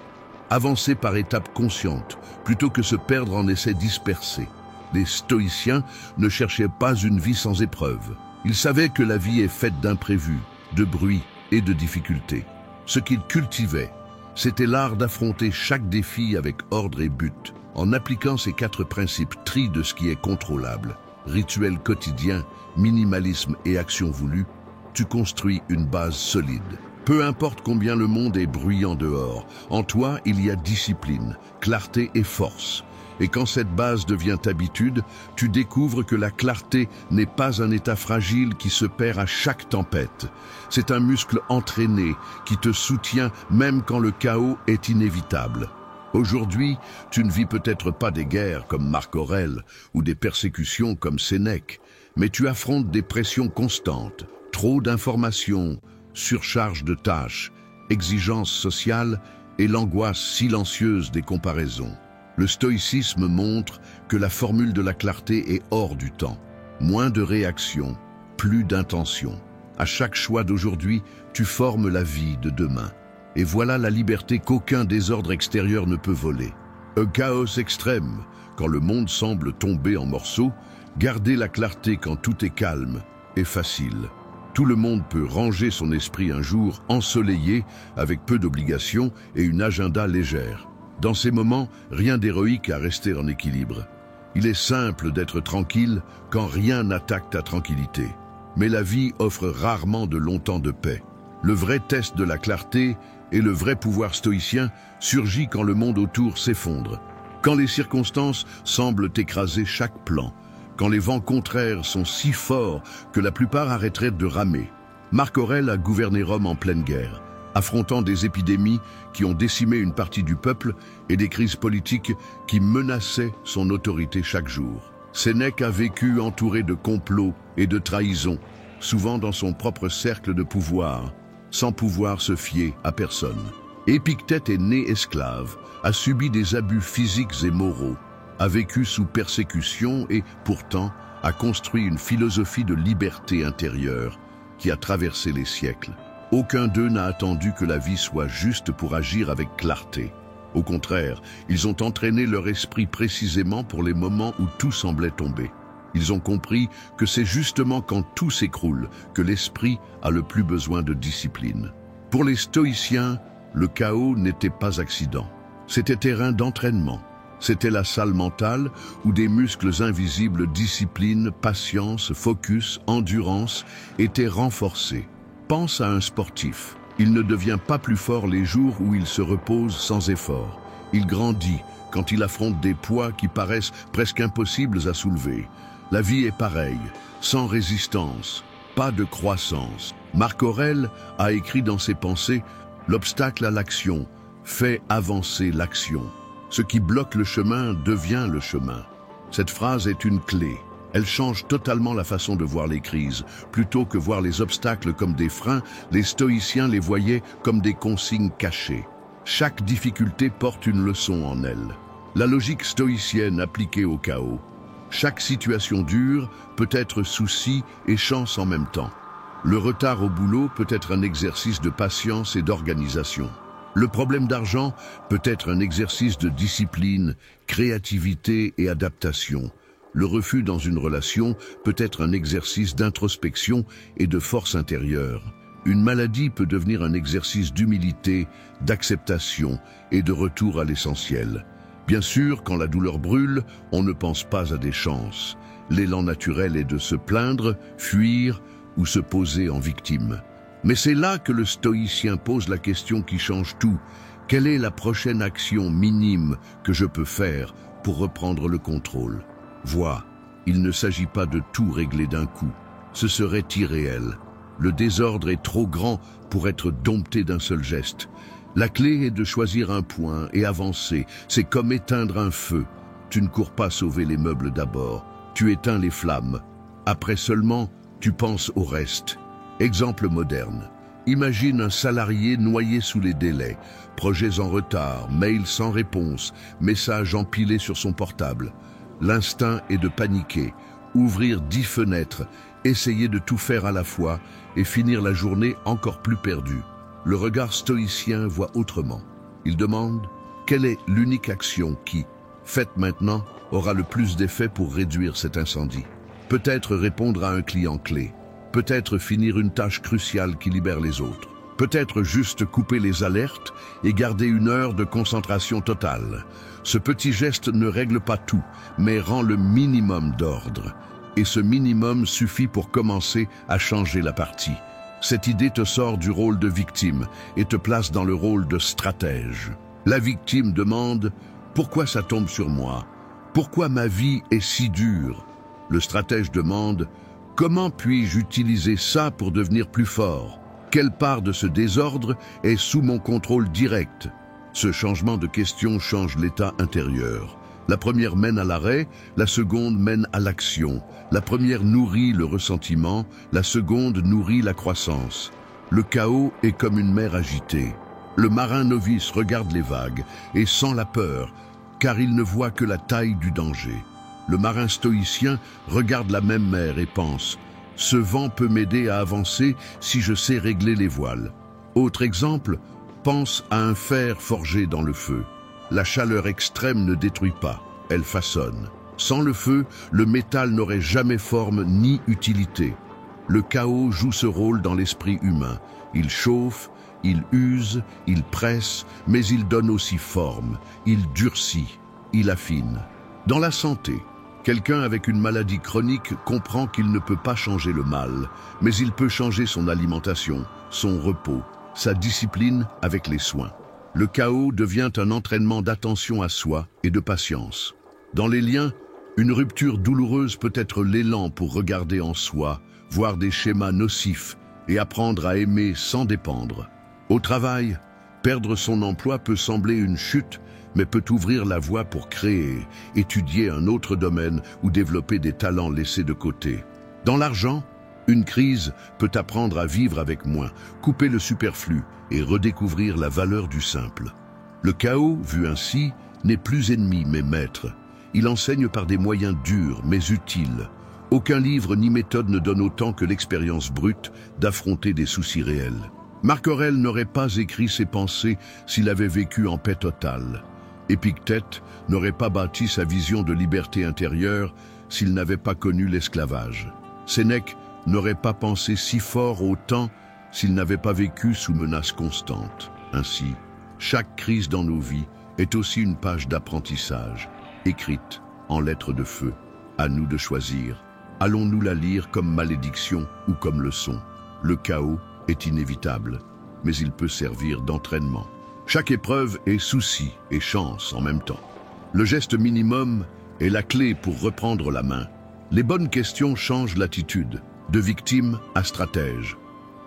A: Avancer par étapes conscientes, plutôt que se perdre en essais dispersés. Les stoïciens ne cherchaient pas une vie sans épreuves. Ils savaient que la vie est faite d'imprévus, de bruit et de difficultés. Ce qu'ils cultivaient, c'était l'art d'affronter chaque défi avec ordre et but. En appliquant ces 4 principes, tri de ce qui est contrôlable, rituel quotidien, minimalisme et action voulue, tu construis une base solide. Peu importe combien le monde est bruyant dehors, en toi il y a discipline, clarté et force. Et quand cette base devient habitude, tu découvres que la clarté n'est pas un état fragile qui se perd à chaque tempête. C'est un muscle entraîné qui te soutient même quand le chaos est inévitable. Aujourd'hui, tu ne vis peut-être pas des guerres comme Marc Aurèle ou des persécutions comme Sénèque, mais tu affrontes des pressions constantes, trop d'informations, surcharge de tâches, exigences sociales et l'angoisse silencieuse des comparaisons. Le stoïcisme montre que la formule de la clarté est hors du temps. Moins de réaction, plus d'intention. À chaque choix d'aujourd'hui, tu formes la vie de demain. Et voilà la liberté qu'aucun désordre extérieur ne peut voler. Un chaos extrême, quand le monde semble tomber en morceaux, garder la clarté quand tout est calme est facile. Tout le monde peut ranger son esprit un jour ensoleillé, avec peu d'obligations et une agenda légère. Dans ces moments, rien d'héroïque à rester en équilibre. Il est simple d'être tranquille quand rien n'attaque ta tranquillité. Mais la vie offre rarement de longs temps de paix. Le vrai test de la clarté et le vrai pouvoir stoïcien surgit quand le monde autour s'effondre, quand les circonstances semblent écraser chaque plan, quand les vents contraires sont si forts que la plupart arrêteraient de ramer. Marc Aurèle a gouverné Rome en pleine guerre, affrontant des épidémies qui ont décimé une partie du peuple et des crises politiques qui menaçaient son autorité chaque jour. Sénèque a vécu entouré de complots et de trahisons, souvent dans son propre cercle de pouvoir, sans pouvoir se fier à personne. Épictète est né esclave, a subi des abus physiques et moraux, a vécu sous persécution et, pourtant, a construit une philosophie de liberté intérieure qui a traversé les siècles. Aucun d'eux n'a attendu que la vie soit juste pour agir avec clarté. Au contraire, ils ont entraîné leur esprit précisément pour les moments où tout semblait tomber. Ils ont compris que c'est justement quand tout s'écroule que l'esprit a le plus besoin de discipline. Pour les stoïciens, le chaos n'était pas accident. C'était terrain d'entraînement. C'était la salle mentale où des muscles invisibles, discipline, patience, focus, endurance étaient renforcés. Pense à un sportif. Il ne devient pas plus fort les jours où il se repose sans effort. Il grandit quand il affronte des poids qui paraissent presque impossibles à soulever. La vie est pareille, sans résistance, pas de croissance. Marc Aurèle a écrit dans ses pensées « L'obstacle à l'action fait avancer l'action. Ce qui bloque le chemin devient le chemin. » Cette phrase est une clé. Elle change totalement la façon de voir les crises. Plutôt que voir les obstacles comme des freins, les stoïciens les voyaient comme des consignes cachées. Chaque difficulté porte une leçon en elle. La logique stoïcienne appliquée au chaos. Chaque situation dure peut être souci et chance en même temps. Le retard au boulot peut être un exercice de patience et d'organisation. Le problème d'argent peut être un exercice de discipline, créativité et adaptation. Le refus dans une relation peut être un exercice d'introspection et de force intérieure. Une maladie peut devenir un exercice d'humilité, d'acceptation et de retour à l'essentiel. Bien sûr, quand la douleur brûle, on ne pense pas à des chances. L'élan naturel est de se plaindre, fuir ou se poser en victime. Mais c'est là que le stoïcien pose la question qui change tout. Quelle est la prochaine action minime que je peux faire pour reprendre le contrôle? Vois, il ne s'agit pas de tout régler d'un coup. Ce serait irréel. Le désordre est trop grand pour être dompté d'un seul geste. La clé est de choisir un point et avancer. C'est comme éteindre un feu. Tu ne cours pas sauver les meubles d'abord. Tu éteins les flammes. Après seulement, tu penses au reste. Exemple moderne. Imagine un salarié noyé sous les délais. Projets en retard, mails sans réponse, messages empilés sur son portable. L'instinct est de paniquer, ouvrir 10 fenêtres, essayer de tout faire à la fois et finir la journée encore plus perdue. Le regard stoïcien voit autrement. Il demande « Quelle est l'unique action qui, faite maintenant, aura le plus d'effet pour réduire cet incendie ?» Peut-être répondre à un client clé. Peut-être finir une tâche cruciale qui libère les autres. Peut-être juste couper les alertes et garder 1 heure de concentration totale. Ce petit geste ne règle pas tout, mais rend le minimum d'ordre. Et ce minimum suffit pour commencer à changer la partie. Cette idée te sort du rôle de victime et te place dans le rôle de stratège. La victime demande « Pourquoi ça tombe sur moi? Pourquoi ma vie est si dure ?» Le stratège demande « Comment puis-je utiliser ça pour devenir plus fort? Quelle part de ce désordre est sous mon contrôle direct ?» Ce changement de question change l'état intérieur. La première mène à l'arrêt, la seconde mène à l'action. La première nourrit le ressentiment, la seconde nourrit la croissance. Le chaos est comme une mer agitée. Le marin novice regarde les vagues et sent la peur, car il ne voit que la taille du danger. Le marin stoïcien regarde la même mer et pense « Ce vent peut m'aider à avancer si je sais régler les voiles. » Autre exemple, Pense à un fer forgé dans le feu. La chaleur extrême ne détruit pas, elle façonne. Sans le feu, le métal n'aurait jamais forme ni utilité. Le chaos joue ce rôle dans l'esprit humain. Il chauffe, il use, il presse, mais il donne aussi forme, il durcit, il affine. Dans la santé, quelqu'un avec une maladie chronique comprend qu'il ne peut pas changer le mal, mais il peut changer son alimentation, son repos, sa discipline avec les soins. Le chaos devient un entraînement d'attention à soi et de patience. Dans les liens, une rupture douloureuse peut être l'élan pour regarder en soi, voir des schémas nocifs et apprendre à aimer sans dépendre. Au travail, perdre son emploi peut sembler une chute, mais peut ouvrir la voie pour créer, étudier un autre domaine ou développer des talents laissés de côté. Dans l'argent, une crise peut apprendre à vivre avec moins, couper le superflu et redécouvrir la valeur du simple. Le chaos, vu ainsi, n'est plus ennemi mais maître. Il enseigne par des moyens durs mais utiles. Aucun livre ni méthode ne donne autant que l'expérience brute d'affronter des soucis réels. Marc Aurèle n'aurait pas écrit ses pensées s'il avait vécu en paix totale. Épictète n'aurait pas bâti sa vision de liberté intérieure s'il n'avait pas connu l'esclavage. Sénèque n'aurait pas pensé si fort au temps s'il n'avait pas vécu sous menace constante. Ainsi, chaque crise dans nos vies est aussi une page d'apprentissage, écrite en lettres de feu. À nous de choisir. Allons-nous la lire comme malédiction ou comme leçon? Le chaos est inévitable, mais il peut servir d'entraînement. Chaque épreuve est souci et chance en même temps. Le geste minimum est la clé pour reprendre la main. Les bonnes questions changent l'attitude, de victime à stratège.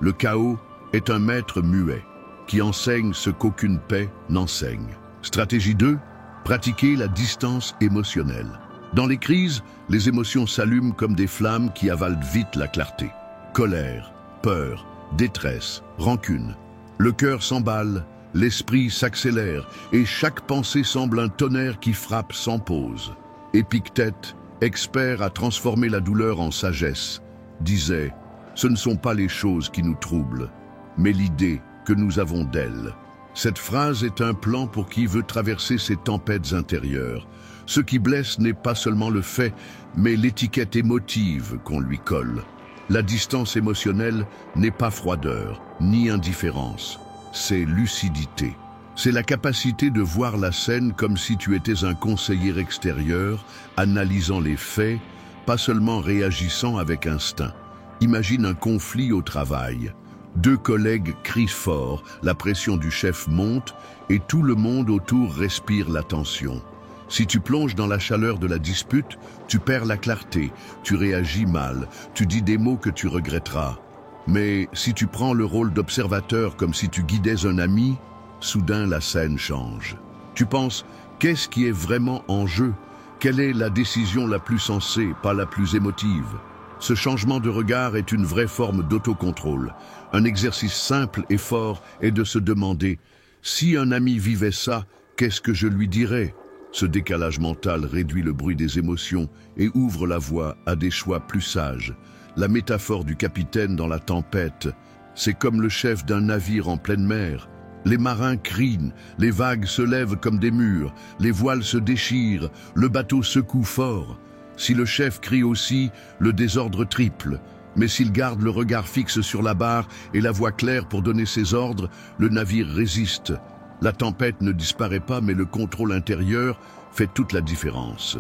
A: Le chaos est un maître muet, qui enseigne ce qu'aucune paix n'enseigne. Stratégie 2, pratiquer la distance émotionnelle. Dans les crises, les émotions s'allument comme des flammes qui avalent vite la clarté. Colère, peur, détresse, rancune. Le cœur s'emballe, l'esprit s'accélère et chaque pensée semble un tonnerre qui frappe sans pause. Épictète, expert à transformer la douleur en sagesse, disait « Ce ne sont pas les choses qui nous troublent, mais l'idée que nous avons d'elles. » Cette phrase est un plan pour qui veut traverser ces tempêtes intérieures. Ce qui blesse n'est pas seulement le fait, mais l'étiquette émotive qu'on lui colle. La distance émotionnelle n'est pas froideur, ni indifférence. C'est lucidité. C'est la capacité de voir la scène comme si tu étais un conseiller extérieur, analysant les faits, pas seulement réagissant avec instinct. Imagine un conflit au travail. Deux collègues crient fort, la pression du chef monte et tout le monde autour respire la tension. Si tu plonges dans la chaleur de la dispute, tu perds la clarté, tu réagis mal, tu dis des mots que tu regretteras. Mais si tu prends le rôle d'observateur comme si tu guidais un ami, soudain la scène change. Tu penses, qu'est-ce qui est vraiment en jeu? Quelle est la décision la plus sensée, pas la plus émotive? Ce changement de regard est une vraie forme d'autocontrôle. Un exercice simple et fort est de se demander « Si un ami vivait ça, qu'est-ce que je lui dirais ?» Ce décalage mental réduit le bruit des émotions et ouvre la voie à des choix plus sages. La métaphore du capitaine dans la tempête, c'est comme le chef d'un navire en pleine mer. Les marins crient, les vagues se lèvent comme des murs, les voiles se déchirent, le bateau secoue fort. Si le chef crie aussi, le désordre triple. Mais s'il garde le regard fixe sur la barre et la voix claire pour donner ses ordres, le navire résiste. La tempête ne disparaît pas, mais le contrôle intérieur fait toute la différence.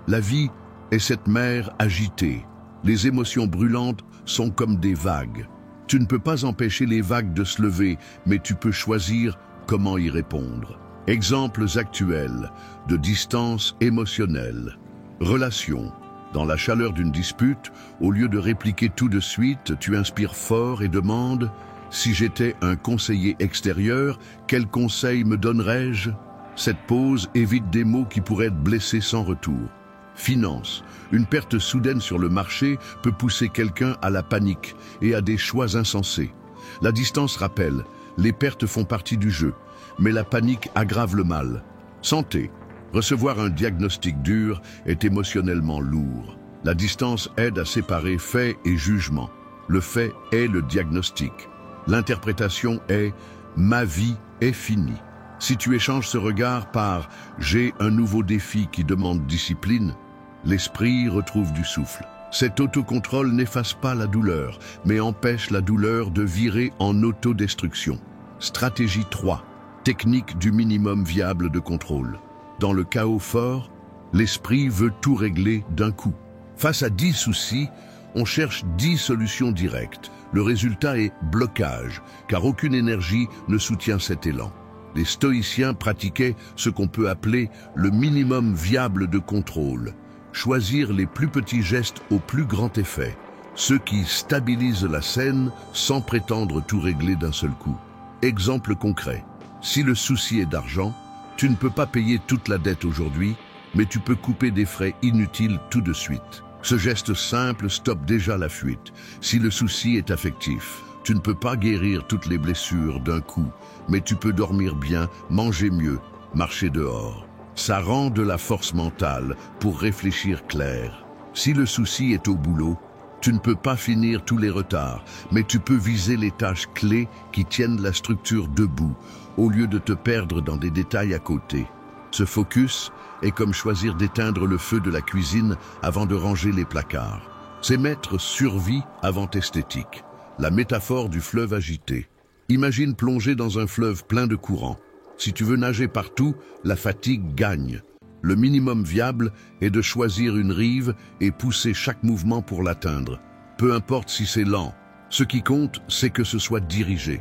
A: La vie est cette mer agitée. Les émotions brûlantes sont comme des vagues. Tu ne peux pas empêcher les vagues de se lever, mais tu peux choisir comment y répondre. Exemples actuels de distance émotionnelle. Relation. Dans la chaleur d'une dispute, au lieu de répliquer tout de suite, tu inspires fort et demandes « Si j'étais un conseiller extérieur, quel conseil me donnerais-je » Cette pause évite des mots qui pourraient être blessés sans retour. Finance. Une perte soudaine sur le marché peut pousser quelqu'un à la panique et à des choix insensés. La distance rappelle, les pertes font partie du jeu, mais la panique aggrave le mal. Santé. Recevoir un diagnostic dur est émotionnellement lourd. La distance aide à séparer fait et jugement. Le fait est le diagnostic. L'interprétation est « ma vie est finie. Si tu échanges ce regard par j'ai un nouveau défi qui demande discipline, l'esprit retrouve du souffle. Cet autocontrôle n'efface pas la douleur, mais empêche la douleur de virer en autodestruction. Stratégie 3. Technique du minimum viable de contrôle. Dans le chaos fort, l'esprit veut tout régler d'un coup. Face à 10 soucis, on cherche 10 solutions directes. Le résultat est blocage, car aucune énergie ne soutient cet élan. Les stoïciens pratiquaient ce qu'on peut appeler le minimum viable de contrôle. Choisir les plus petits gestes au plus grand effet, ceux qui stabilisent la scène sans prétendre tout régler d'un seul coup. Exemple concret, si le souci est d'argent, tu ne peux pas payer toute la dette aujourd'hui, mais tu peux couper des frais inutiles tout de suite. Ce geste simple stoppe déjà la fuite. Si le souci est affectif, tu ne peux pas guérir toutes les blessures d'un coup, mais tu peux dormir bien, manger mieux, marcher dehors. Ça rend de la force mentale pour réfléchir clair. Si le souci est au boulot, tu ne peux pas finir tous les retards, mais tu peux viser les tâches clés qui tiennent la structure debout, au lieu de te perdre dans des détails à côté. Ce focus est comme choisir d'éteindre le feu de la cuisine avant de ranger les placards. C'est mettre survie avant esthétique, la métaphore du fleuve agité. Imagine plonger dans un fleuve plein de courant. Si tu veux nager partout, la fatigue gagne. Le minimum viable est de choisir une rive et pousser chaque mouvement pour l'atteindre. Peu importe si c'est lent, ce qui compte, c'est que ce soit dirigé.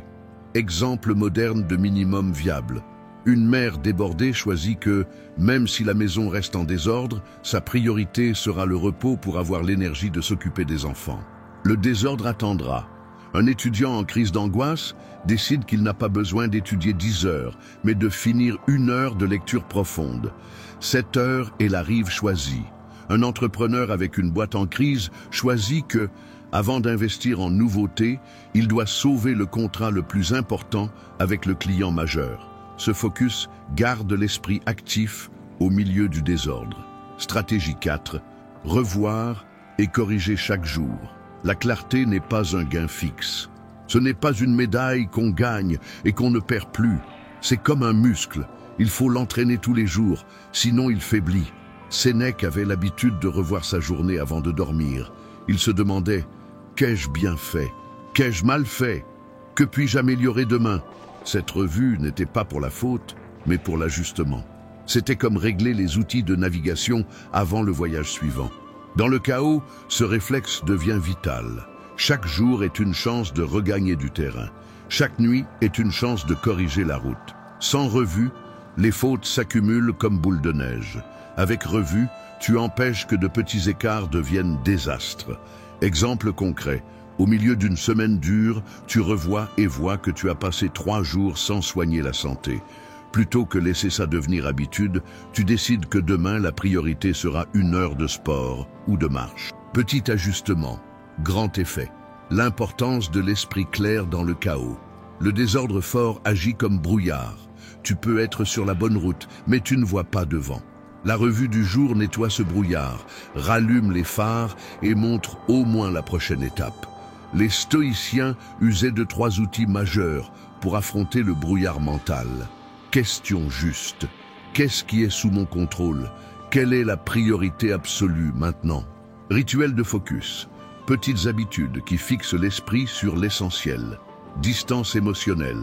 A: Exemple moderne de minimum viable. Une mère débordée choisit que, même si la maison reste en désordre, sa priorité sera le repos pour avoir l'énergie de s'occuper des enfants. Le désordre attendra. Un étudiant en crise d'angoisse décide qu'il n'a pas besoin d'étudier 10 heures, mais de finir 1 heure de lecture profonde. 7 heures est la rive choisie. Un entrepreneur avec une boîte en crise choisit que, avant d'investir en nouveautés, il doit sauver le contrat le plus important avec le client majeur. Ce focus garde l'esprit actif au milieu du désordre. Stratégie 4. Revoir et corriger chaque jour. La clarté n'est pas un gain fixe. Ce n'est pas une médaille qu'on gagne et qu'on ne perd plus. C'est comme un muscle. Il faut l'entraîner tous les jours, sinon il faiblit. Sénèque avait l'habitude de revoir sa journée avant de dormir. Il se demandait « Qu'ai-je bien fait? Qu'ai-je mal fait? Que puis-je améliorer demain ?» Cette revue n'était pas pour la faute, mais pour l'ajustement. C'était comme régler les outils de navigation avant le voyage suivant. Dans le chaos, ce réflexe devient vital. Chaque jour est une chance de regagner du terrain. Chaque nuit est une chance de corriger la route. Sans revue, les fautes s'accumulent comme boule de neige. Avec revue, tu empêches que de petits écarts deviennent désastres. Exemple concret, au milieu d'une semaine dure, tu revois et vois que tu as passé 3 jours sans soigner la santé. Plutôt que laisser ça devenir habitude, tu décides que demain la priorité sera 1 heure de sport ou de marche. Petit ajustement, grand effet. L'importance de l'esprit clair dans le chaos. Le désordre fort agit comme brouillard. Tu peux être sur la bonne route, mais tu ne vois pas devant. La revue du jour nettoie ce brouillard, rallume les phares et montre au moins la prochaine étape. Les stoïciens usaient de 3 outils majeurs pour affronter le brouillard mental. Question juste. Qu'est-ce qui est sous mon contrôle? Quelle est la priorité absolue maintenant? Rituel de focus. Petites habitudes qui fixent l'esprit sur l'essentiel. Distance émotionnelle.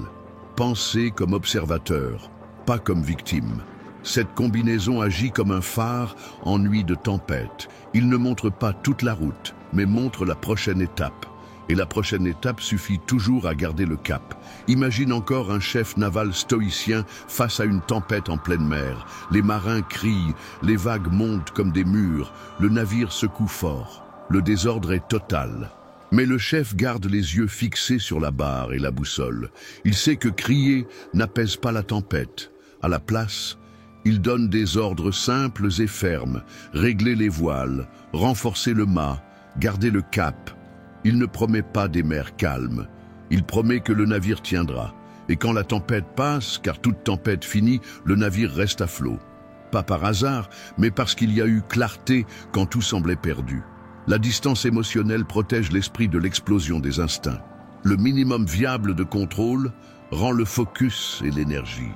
A: Penser comme observateur, pas comme victime. Cette combinaison agit comme un phare en nuit de tempête. Il ne montre pas toute la route, mais montre la prochaine étape. Et la prochaine étape suffit toujours à garder le cap. Imagine encore un chef naval stoïcien face à une tempête en pleine mer. Les marins crient, les vagues montent comme des murs, le navire secoue fort. Le désordre est total. Mais le chef garde les yeux fixés sur la barre et la boussole. Il sait que crier n'apaise pas la tempête. À la place, il donne des ordres simples et fermes. Régler les voiles, renforcer le mât, garder le cap. Il ne promet pas des mers calmes. Il promet que le navire tiendra. Et quand la tempête passe, car toute tempête finit, le navire reste à flot. Pas par hasard, mais parce qu'il y a eu clarté quand tout semblait perdu. La distance émotionnelle protège l'esprit de l'explosion des instincts. Le minimum viable de contrôle rend le focus et l'énergie.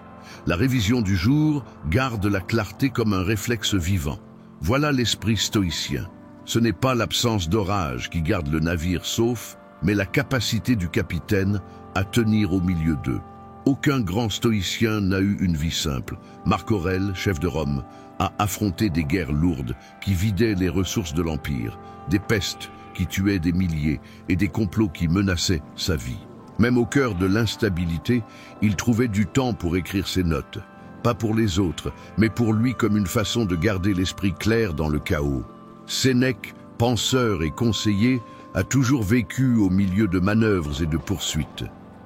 A: La révision du jour garde la clarté comme un réflexe vivant. Voilà l'esprit stoïcien. Ce n'est pas l'absence d'orage qui garde le navire sauf, mais la capacité du capitaine à tenir au milieu d'eux. Aucun grand stoïcien n'a eu une vie simple. Marc Aurèle, chef de Rome, a affronté des guerres lourdes qui vidaient les ressources de l'Empire, des pestes qui tuaient des milliers et des complots qui menaçaient sa vie. Même au cœur de l'instabilité, il trouvait du temps pour écrire ses notes. Pas pour les autres, mais pour lui comme une façon de garder l'esprit clair dans le chaos. Sénèque, penseur et conseiller, a toujours vécu au milieu de manœuvres et de poursuites.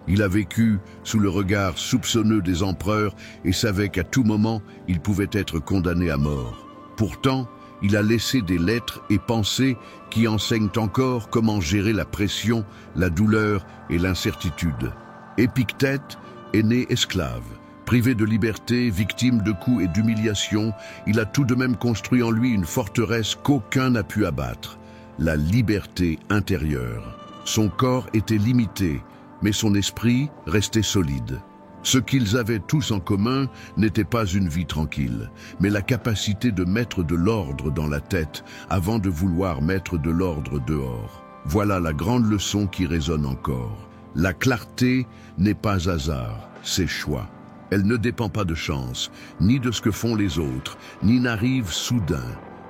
A: Il a vécu sous le regard soupçonneux des empereurs et savait qu'à tout moment, il pouvait être condamné à mort. Pourtant, il a laissé des lettres et pensées qui enseignent encore comment gérer la pression, la douleur et l'incertitude. Épictète est né esclave. Privé de liberté, victime de coups et d'humiliations, il a tout de même construit en lui une forteresse qu'aucun n'a pu abattre. La liberté intérieure. Son corps était limité, mais son esprit restait solide. Ce qu'ils avaient tous en commun n'était pas une vie tranquille, mais la capacité de mettre de l'ordre dans la tête avant de vouloir mettre de l'ordre dehors. Voilà la grande leçon qui résonne encore. La clarté n'est pas hasard, c'est choix. Elle ne dépend pas de chance, ni de ce que font les autres, ni n'arrive soudain.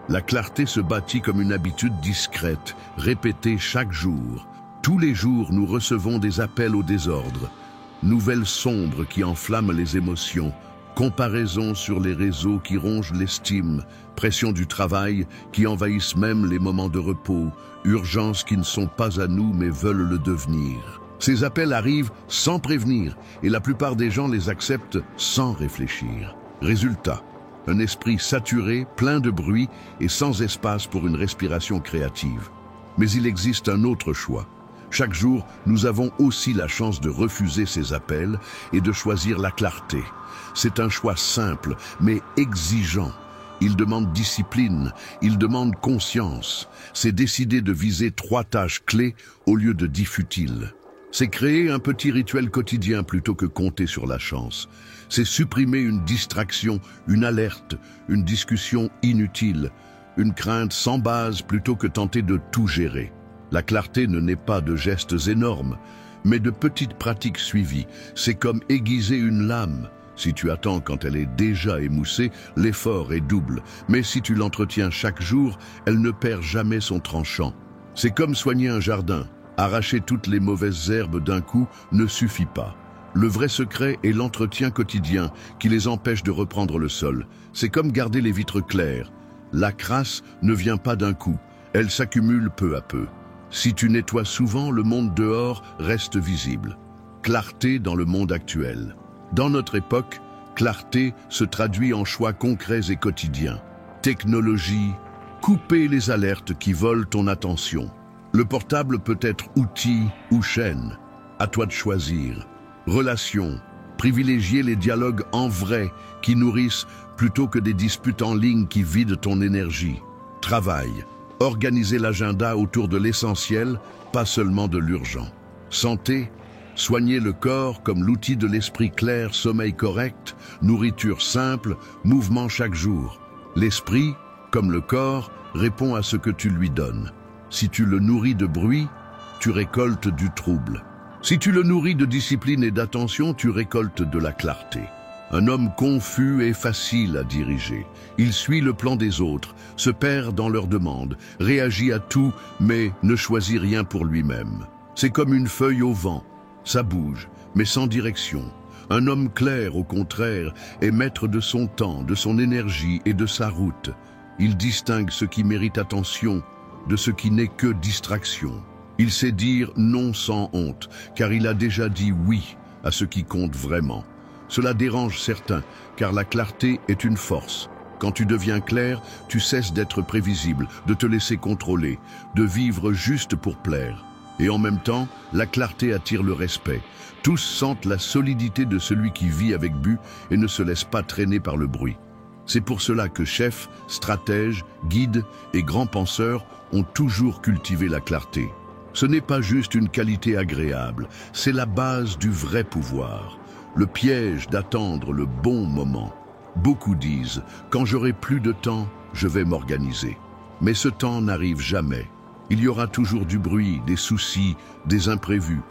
A: La clarté se bâtit comme une habitude discrète, répétée chaque jour. Tous les jours, nous recevons des appels au désordre, nouvelles sombres qui enflamment les émotions, comparaisons sur les réseaux qui rongent l'estime, pression du travail qui envahissent même les moments de repos, urgences qui ne sont pas à nous mais veulent le devenir. Ces appels arrivent sans prévenir et la plupart des gens les acceptent sans réfléchir. Résultat, un esprit saturé, plein de bruit et sans espace pour une respiration créative. Mais il existe un autre choix. Chaque jour, nous avons aussi la chance de refuser ces appels et de choisir la clarté. C'est un choix simple, mais exigeant. Il demande discipline, il demande conscience. C'est décider de viser 3 tâches clés au lieu de 10 futiles. C'est créer un petit rituel quotidien plutôt que compter sur la chance. C'est supprimer une distraction, une alerte, une discussion inutile, une crainte sans base plutôt que tenter de tout gérer. La clarté ne naît pas de gestes énormes, mais de petites pratiques suivies. C'est comme aiguiser une lame. Si tu attends quand elle est déjà émoussée, l'effort est double. Mais si tu l'entretiens chaque jour, elle ne perd jamais son tranchant. C'est comme soigner un jardin. Arracher toutes les mauvaises herbes d'un coup ne suffit pas. Le vrai secret est l'entretien quotidien qui les empêche de reprendre le sol. C'est comme garder les vitres claires. La crasse ne vient pas d'un coup, elle s'accumule peu à peu. Si tu nettoies souvent, le monde dehors reste visible. Clarté dans le monde actuel. Dans notre époque, clarté se traduit en choix concrets et quotidiens. Technologie, couper les alertes qui volent ton attention. Le portable peut être outil ou chaîne. À toi de choisir. Relations, privilégier les dialogues en vrai qui nourrissent plutôt que des disputes en ligne qui vident ton énergie. Travail, organiser l'agenda autour de l'essentiel, pas seulement de l'urgent. Santé, soigner le corps comme l'outil de l'esprit clair, sommeil correct, nourriture simple, mouvement chaque jour. L'esprit, comme le corps, répond à ce que tu lui donnes. Si tu le nourris de bruit, tu récoltes du trouble. Si tu le nourris de discipline et d'attention, tu récoltes de la clarté. Un homme confus est facile à diriger. Il suit le plan des autres, se perd dans leurs demandes, réagit à tout, mais ne choisit rien pour lui-même. C'est comme une feuille au vent. Ça bouge, mais sans direction. Un homme clair, au contraire, est maître de son temps, de son énergie et de sa route. Il distingue ce qui mérite attention de ce qui n'est que distraction. Il sait dire non sans honte, car il a déjà dit oui à ce qui compte vraiment. Cela dérange certains, car la clarté est une force. Quand tu deviens clair, tu cesses d'être prévisible, de te laisser contrôler, de vivre juste pour plaire. Et en même temps, la clarté attire le respect. Tous sentent la solidité de celui qui vit avec but et ne se laisse pas traîner par le bruit. C'est pour cela que chefs, stratèges, guides et grands penseurs ont toujours cultivé la clarté. Ce n'est pas juste une qualité agréable, c'est la base du vrai pouvoir. Le piège d'attendre le bon moment. Beaucoup disent, quand j'aurai plus de temps, je vais m'organiser. Mais ce temps n'arrive jamais. Il y aura toujours du bruit, des soucis, des imprévus.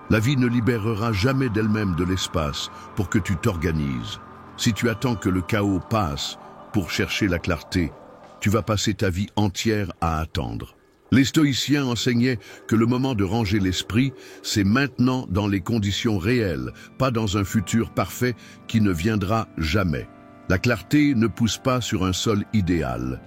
A: La vie ne libérera jamais d'elle-même de l'espace pour que tu t'organises. Si tu attends que le chaos passe pour chercher la clarté, tu vas passer ta vie entière à attendre. Les stoïciens enseignaient que le moment de ranger l'esprit, c'est maintenant dans les conditions réelles, pas dans un futur parfait qui ne viendra jamais. La clarté ne pousse pas sur un sol idéal.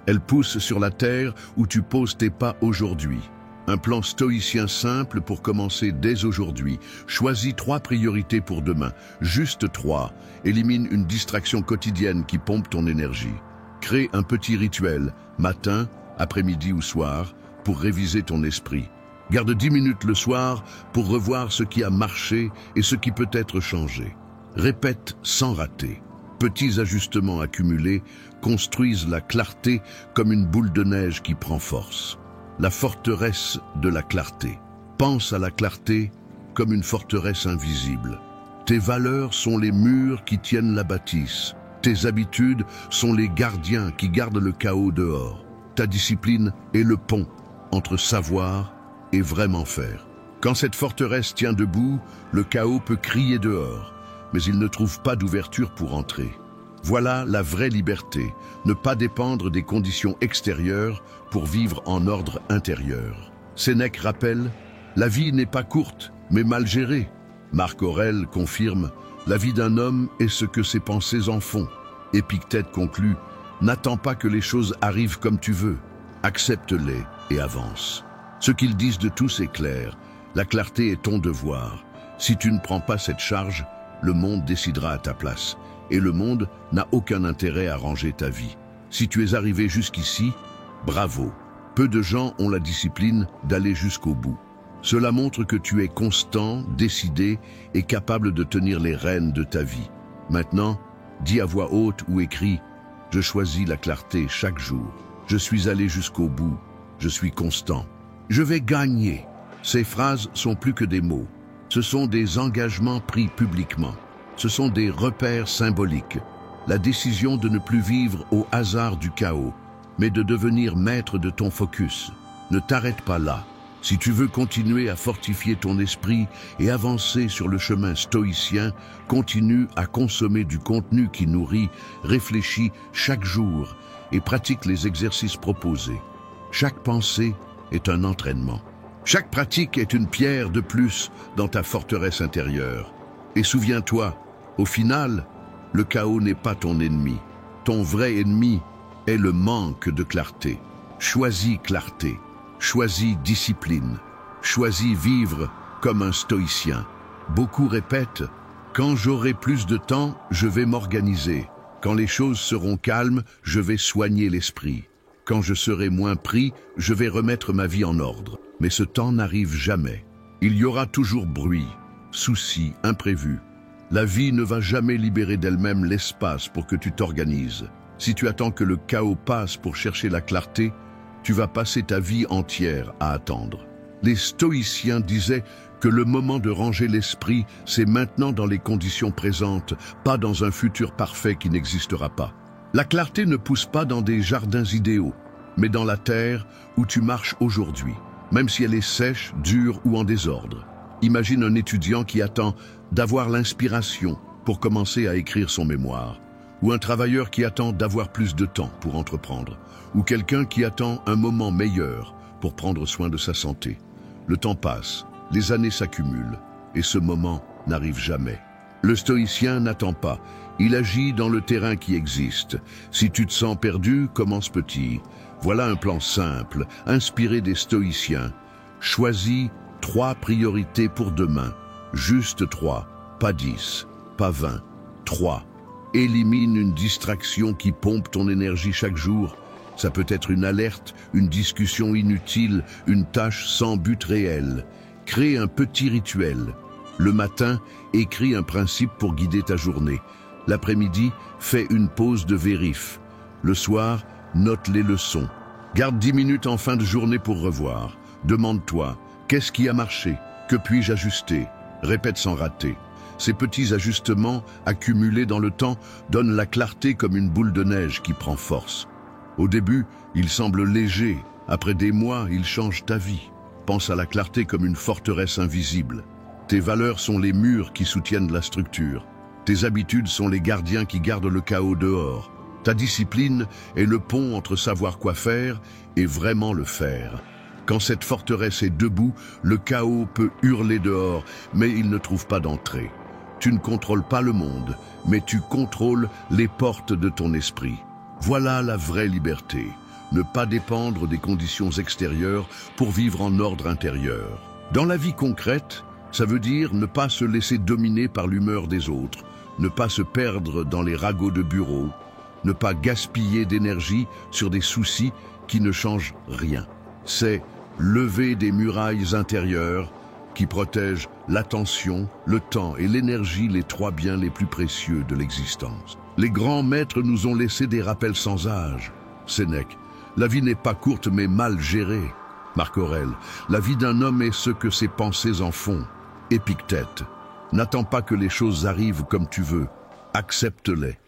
A: Elle pousse sur la terre où tu poses tes pas aujourd'hui. Un plan stoïcien simple pour commencer dès aujourd'hui. Choisis 3 priorités pour demain, juste 3. Élimine une distraction quotidienne qui pompe ton énergie. Crée un petit rituel, matin, après-midi ou soir, pour réviser ton esprit. Garde 10 minutes le soir pour revoir ce qui a marché et ce qui peut être changé. Répète sans rater. Petits ajustements accumulés construisent la clarté comme une boule de neige qui prend force. La forteresse de la clarté. Pense à la clarté comme une forteresse invisible. Tes valeurs sont les murs qui tiennent la bâtisse. Tes habitudes sont les gardiens qui gardent le chaos dehors. Ta discipline est le pont entre savoir et vraiment faire. Quand cette forteresse tient debout, le chaos peut crier dehors, mais il ne trouve pas d'ouverture pour entrer. Voilà la vraie liberté, ne pas dépendre des conditions extérieures pour vivre en ordre intérieur. Sénèque rappelle, la vie n'est pas courte, mais mal gérée. Marc Aurèle confirme, la vie d'un homme est ce que ses pensées en font. Épictète conclut, n'attends pas que les choses arrivent comme tu veux, accepte-les et avance. Ce qu'ils disent de tous est clair, la clarté est ton devoir. Si tu ne prends pas cette charge, le monde décidera à ta place. Et le monde n'a aucun intérêt à ranger ta vie. Si tu es arrivé jusqu'ici, bravo. Peu de gens ont la discipline d'aller jusqu'au bout. Cela montre que tu es constant, décidé et capable de tenir les rênes de ta vie. Maintenant, dis à voix haute ou écris « Je choisis la clarté chaque jour. Je suis allé jusqu'au bout. Je suis constant. Je vais gagner. » Ces phrases sont plus que des mots. Ce sont des engagements pris publiquement. Ce sont des repères symboliques. La décision de ne plus vivre au hasard du chaos, mais de devenir maître de ton focus. Ne t'arrête pas là. Si tu veux continuer à fortifier ton esprit et avancer sur le chemin stoïcien, continue à consommer du contenu qui nourrit, réfléchis chaque jour et pratique les exercices proposés. Chaque pensée est un entraînement. Chaque pratique est une pierre de plus dans ta forteresse intérieure. Et souviens-toi, au final, le chaos n'est pas ton ennemi. Ton vrai ennemi est le manque de clarté. Choisis clarté. Choisis discipline. Choisis vivre comme un stoïcien. Beaucoup répètent « Quand j'aurai plus de temps, je vais m'organiser. Quand les choses seront calmes, je vais soigner l'esprit. Quand je serai moins pris, je vais remettre ma vie en ordre. » Mais ce temps n'arrive jamais. Il y aura toujours bruit, soucis, imprévus. La vie ne va jamais libérer d'elle-même l'espace pour que tu t'organises. Si tu attends que le chaos passe pour chercher la clarté, tu vas passer ta vie entière à attendre. Les stoïciens disaient que le moment de ranger l'esprit, c'est maintenant dans les conditions présentes, pas dans un futur parfait qui n'existera pas. La clarté ne pousse pas dans des jardins idéaux, mais dans la terre où tu marches aujourd'hui, même si elle est sèche, dure ou en désordre. Imagine un étudiant qui attend d'avoir l'inspiration pour commencer à écrire son mémoire, ou un travailleur qui attend d'avoir plus de temps pour entreprendre, ou quelqu'un qui attend un moment meilleur pour prendre soin de sa santé. Le temps passe, les années s'accumulent, et ce moment n'arrive jamais. Le stoïcien n'attend pas, il agit dans le terrain qui existe. Si tu te sens perdu, commence petit. Voilà un plan simple, inspiré des stoïciens. Choisis 3 priorités pour demain. Juste 3, pas 10, pas 20. 3. Élimine une distraction qui pompe ton énergie chaque jour. Ça peut être une alerte, une discussion inutile, une tâche sans but réel. Crée un petit rituel. Le matin, écris un principe pour guider ta journée. L'après-midi, fais une pause de vérif. Le soir, note les leçons. Garde 10 minutes en fin de journée pour revoir. Demande-toi, Qu'est-ce qui a marché? Que puis-je ajuster? Répète sans rater. Ces petits ajustements, accumulés dans le temps, donnent la clarté comme une boule de neige qui prend force. Au début, il semble léger. Après des mois, il change ta vie. Pense à la clarté comme une forteresse invisible. Tes valeurs sont les murs qui soutiennent la structure. Tes habitudes sont les gardiens qui gardent le chaos dehors. Ta discipline est le pont entre savoir quoi faire et vraiment le faire. Quand cette forteresse est debout, le chaos peut hurler dehors, mais il ne trouve pas d'entrée. Tu ne contrôles pas le monde, mais tu contrôles les portes de ton esprit. Voilà la vraie liberté. Ne pas dépendre des conditions extérieures pour vivre en ordre intérieur. Dans la vie concrète, ça veut dire ne pas se laisser dominer par l'humeur des autres, ne pas se perdre dans les ragots de bureau, ne pas gaspiller d'énergie sur des soucis qui ne changent rien. C'est lever des murailles intérieures qui protègent l'attention, le temps et l'énergie, les trois biens les plus précieux de l'existence. Les grands maîtres nous ont laissé des rappels sans âge. Sénèque, la vie n'est pas courte mais mal gérée. Marc Aurèle, la vie d'un homme est ce que ses pensées en font. Épictète, n'attends pas que les choses arrivent comme tu veux, accepte-les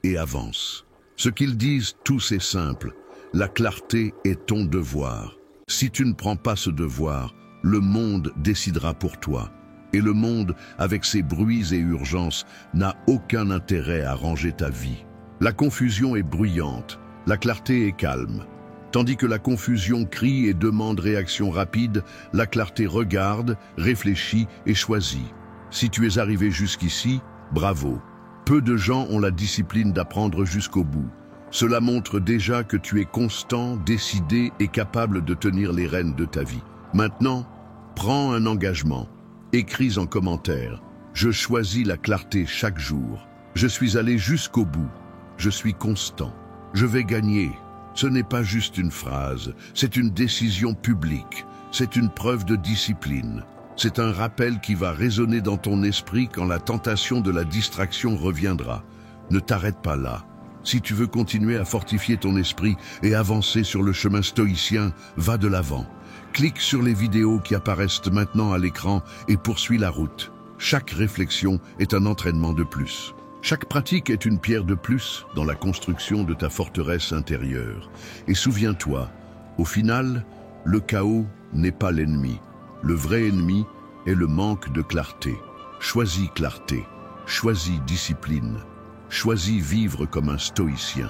A: et avance. Ce qu'ils disent tous est simple, la clarté est ton devoir. Si tu ne prends pas ce devoir, le monde décidera pour toi. Et le monde, avec ses bruits et urgences, n'a aucun intérêt à ranger ta vie. La confusion est bruyante, la clarté est calme. Tandis que la confusion crie et demande réaction rapide, la clarté regarde, réfléchit et choisit. Si tu es arrivé jusqu'ici, bravo. Peu de gens ont la discipline d'apprendre jusqu'au bout. Cela montre déjà que tu es constant, décidé et capable de tenir les rênes de ta vie. Maintenant, prends un engagement. Écris en commentaire. Je choisis la clarté chaque jour. Je suis allé jusqu'au bout. Je suis constant. Je vais gagner. Ce n'est pas juste une phrase, c'est une décision publique. C'est une preuve de discipline. C'est un rappel qui va résonner dans ton esprit quand la tentation de la distraction reviendra. Ne t'arrête pas là. Si tu veux continuer à fortifier ton esprit et avancer sur le chemin stoïcien, va de l'avant. Clique sur les vidéos qui apparaissent maintenant à l'écran et poursuis la route. Chaque réflexion est un entraînement de plus. Chaque pratique est une pierre de plus dans la construction de ta forteresse intérieure. Et souviens-toi, au final, le chaos n'est pas l'ennemi. Le vrai ennemi est le manque de clarté. Choisis clarté, choisis discipline, choisis vivre comme un stoïcien.